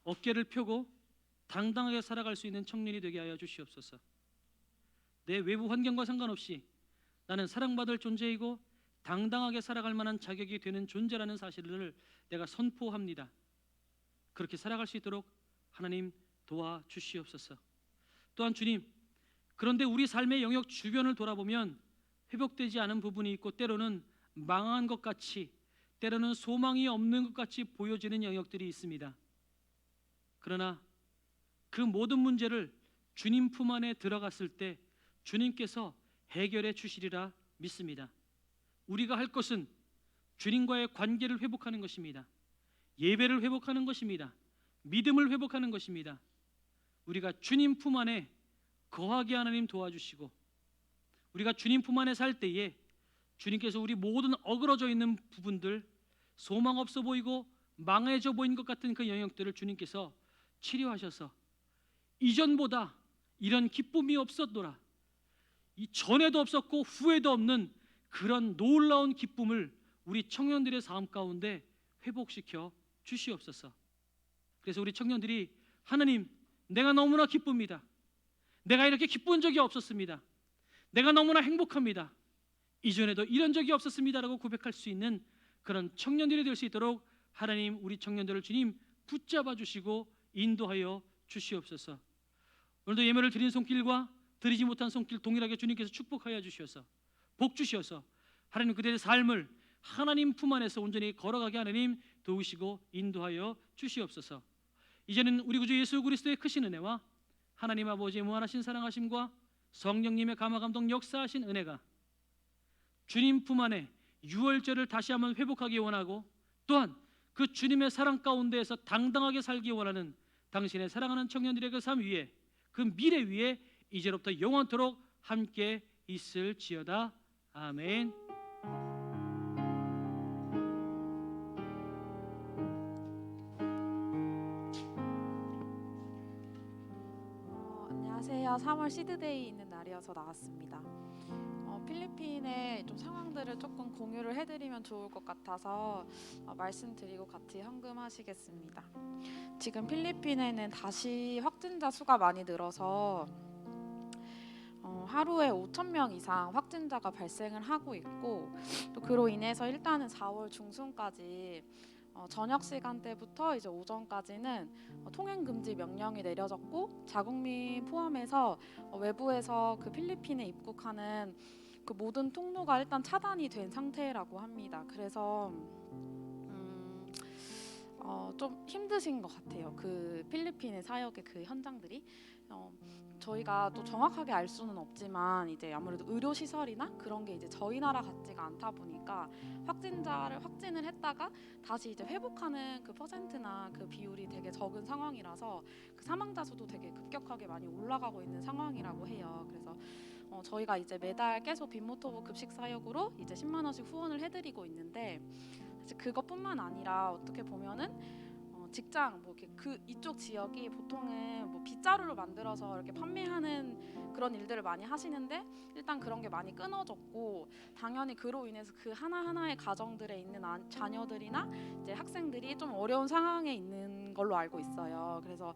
어깨를 펴고 당당하게 살아갈 수 있는 청년이 되게 하여 주시옵소서. 내 외부 환경과 상관없이 나는 사랑받을 존재이고 당당하게 살아갈 만한 자격이 되는 존재라는 사실을 내가 선포합니다. 그렇게 살아갈 수 있도록 하나님 도와주시옵소서. 또한 주님, 그런데 우리 삶의 영역 주변을 돌아보면 회복되지 않은 부분이 있고 때로는 망한 것 같이, 때로는 소망이 없는 것 같이 보여지는 영역들이 있습니다. 그러나 그 모든 문제를 주님 품 안에 들어갔을 때 주님께서 해결해 주시리라 믿습니다. 우리가 할 것은 주님과의 관계를 회복하는 것입니다. 예배를 회복하는 것입니다. 믿음을 회복하는 것입니다. 우리가 주님 품 안에 거하게 하나님 도와주시고, 우리가 주님 품 안에 살 때에 주님께서 우리 모든 어그러져 있는 부분들, 소망 없어 보이고 망해져 보인 것 같은 그 영역들을 주님께서 치료하셔서 이전보다 이런 기쁨이 없었더라, 이 전에도 없었고 후에도 없는 그런 놀라운 기쁨을 우리 청년들의 삶 가운데 회복시켜 주시옵소서. 그래서 우리 청년들이 하나님, 내가 너무나 기쁩니다. 내가 이렇게 기쁜 적이 없었습니다. 내가 너무나 행복합니다. 이전에도 이런 적이 없었습니다라고 고백할 수 있는 그런 청년들이 될 수 있도록 하나님, 우리 청년들을 주님 붙잡아 주시고 인도하여 주시옵소서. 오늘도 예배를 드린 손길과 드리지 못한 손길 동일하게 주님께서 축복하여 주셔서 복 주셔서 하나님 그들의 삶을 하나님 품 안에서 온전히 걸어가게 하나님 도우시고 인도하여 주시옵소서. 이제는 우리 구주 예수 그리스도의 크신 은혜와 하나님 아버지의 무한하신 사랑하심과 성령님의 감화감동 역사하신 은혜가 주님 품 안에 유월절을 다시 한번 회복하기 원하고, 또한 그 주님의 사랑 가운데에서 당당하게 살기 원하는 당신의 사랑하는 청년들의 그 삶 위에, 그 미래 위에 이제로부터 영원토록 함께 있을지어다. 아멘. 안녕하세요. 3월 시드데이 있는 날이어서 나왔습니다. 필리핀의 좀 상황들을 조금 공유를 해드리면 좋을 것 같아서 말씀드리고 같이 헌금하시겠습니다. 지금 필리핀에는 다시 확진자 수가 많이 늘어서 하루에 5,000명 이상 확진자가 발생을 하고 있고, 또 그로 인해서 일단은 4월 중순까지 저녁 시간대부터 이제 오전까지는 통행 금지 명령이 내려졌고, 자국민 포함해서 외부에서 그 필리핀에 입국하는 그 모든 통로가 일단 차단이 된 상태라고 합니다. 그래서 좀 힘드신 것 같아요. 그 필리핀의 사역의 그 현장들이 저희가 또 정확하게 알 수는 없지만 이제 아무래도 의료 시설이나 그런 게 이제 저희 나라 같지가 않다 보니까 확진을 했다가 다시 이제 회복하는 그 퍼센트나 그 비율이 되게 적은 상황이라서 그 사망자 수도 되게 급격하게 많이 올라가고 있는 상황이라고 해요. 그래서 저희가 이제 매달 계속 빈모토부 급식 사역으로 이제 10만 원씩 후원을 해드리고 있는데, 사실 그것뿐만 아니라 어떻게 보면은 직장 뭐 이렇게 그 이쪽 지역이 보통은 뭐 빗자루로 만들어서 이렇게 판매하는 그런 일들을 많이 하시는데, 일단 그런 게 많이 끊어졌고, 당연히 그로 인해서 그 하나하나의 가정들에 있는 자녀들이나 이제 학생들이 좀 어려운 상황에 있는 걸로 알고 있어요. 그래서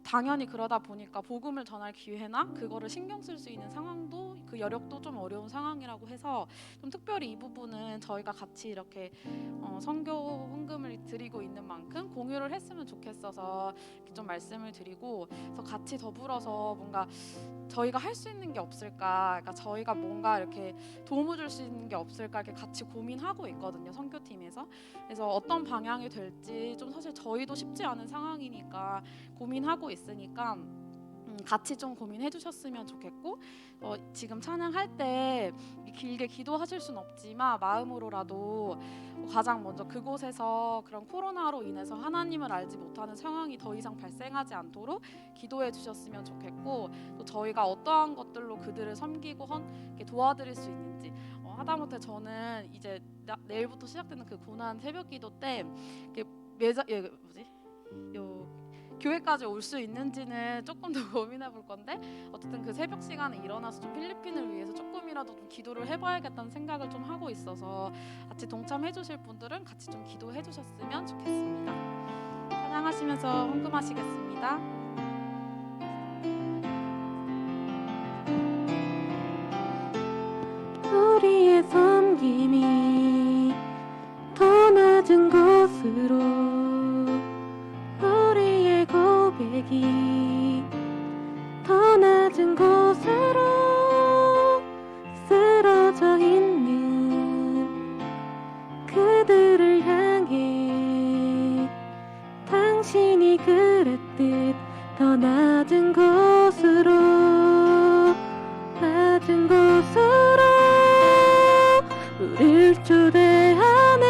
당연히 그러다 보니까 복음을 전할 기회나 그거를 신경 쓸 수 있는 상황도, 그 여력도 좀 어려운 상황이라고 해서 좀 특별히 이 부분은 저희가 같이 이렇게 선교 헌금을 드리고 있는 만큼 공유를 했으면 좋겠어서 이렇게 좀 말씀을 드리고, 그래서 같이 더불어서 뭔가 저희가 할 수 있는 게 없을까, 그러니까 저희가 뭔가 이렇게 도움을 줄 수 있는 게 없을까 이렇게 같이 고민하고 있거든요, 선교팀에서. 그래서 어떤 방향이 될지 좀 사실 저희도 쉽지 않은 상황이니까 고민하고 있으니까 같이 좀 고민해 주셨으면 좋겠고, 지금 찬양할 때 길게 기도하실 순 없지만 마음으로라도 가장 먼저 그곳에서 그런 코로나로 인해서 하나님을 알지 못하는 상황이 더 이상 발생하지 않도록 기도해 주셨으면 좋겠고, 또 저희가 어떠한 것들로 그들을 섬기고 이렇게 도와드릴 수 있는지, 하다못해 저는 이제 내일부터 시작되는 그 고난 새벽기도 때 교회까지 올 수 있는지는 조금 더 고민해 볼 건데 어쨌든 그 새벽 시간에 일어나서 좀 필리핀을 위해서 조금이라도 좀 기도를 해봐야겠다는 생각을 좀 하고 있어서 같이 동참해 주실 분들은 같이 좀 기도해 주셨으면 좋겠습니다. 찬양하시면서 헌금하시겠습니다. 우리의 섬김이 더 낮은 곳으로 우리의 고백이 더 낮은 곳으로 쓰러져 있는 그들을 향해 당신이 그랬듯 더 낮은 곳으로 낮은 곳으로 우릴 초대하네.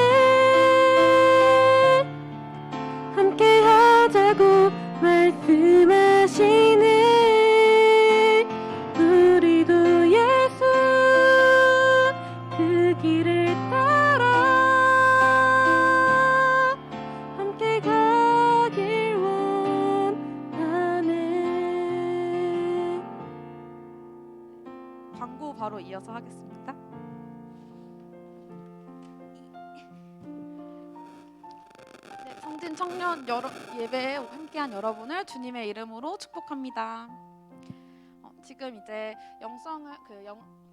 함께 하자고 말씀하시네. 우리도 예수 그 길을 따라 함께 가길 원하네. 광고 바로 이어서 하겠습니다. 네, 성진 청년 예배에 함께한 여러분을 주님의 이름으로 축복합니다. 지금 이제 영성을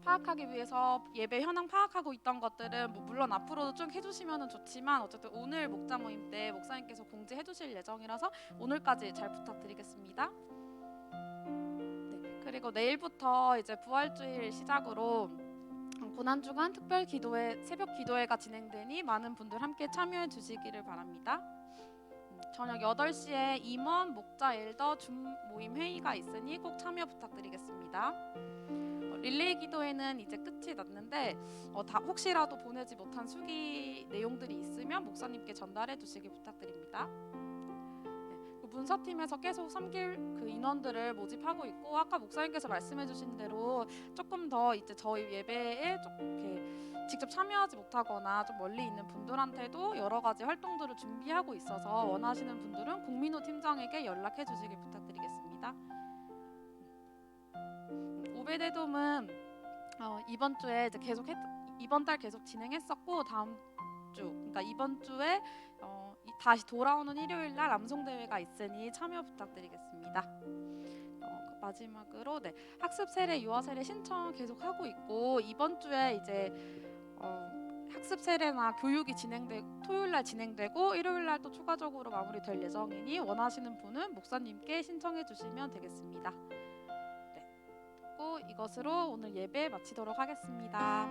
파악하기 위해서 예배 현황 파악하고 있던 것들은 물론 앞으로도 쭉 해주시면 좋지만 어쨌든 오늘 목자 모임 때 목사님께서 공지해 주실 예정이라서 오늘까지 잘 부탁드리겠습니다. 네, 그리고 내일부터 이제 부활주일 시작으로 고난주간 특별 기도회 새벽 기도회가 진행되니 많은 분들 함께 참여해 주시기를 바랍니다. 저녁 8시에 임원, 목자, 엘더 줌 모임 회의가 있으니 꼭 참여 부탁드리겠습니다. 릴레이 기도회는 이제 끝이 났는데 혹시라도 보내지 못한 수기 내용들이 있으면 목사님께 전달해 주시기 부탁드립니다. 문서팀에서 계속 섬길 그 인원들을 모집하고 있고 아까 목사님께서 말씀해주신 대로 조금 더 이제 저희 예배에 좀 이렇게 직접 참여하지 못하거나 좀 멀리 있는 분들한테도 여러 가지 활동들을 준비하고 있어서 원하시는 분들은 공민호 팀장에게 연락해 주시길 부탁드리겠습니다. 오베데돔은 이번 주에 이제 이번 달 계속 진행했었고 다음 주 그러니까 이번 주에 다시 돌아오는 일요일 날 암송 대회가 있으니 참여 부탁드리겠습니다. 마지막으로 학습 세례, 유아 세례 신청 계속 하고 있고 이번 주에 이제 학습 세례나 교육이 토요일 날 진행되고 일요일 날 또 추가적으로 마무리될 예정이니 원하시는 분은 목사님께 신청해 주시면 되겠습니다. 네, 그리고 이것으로 오늘 예배 마치도록 하겠습니다.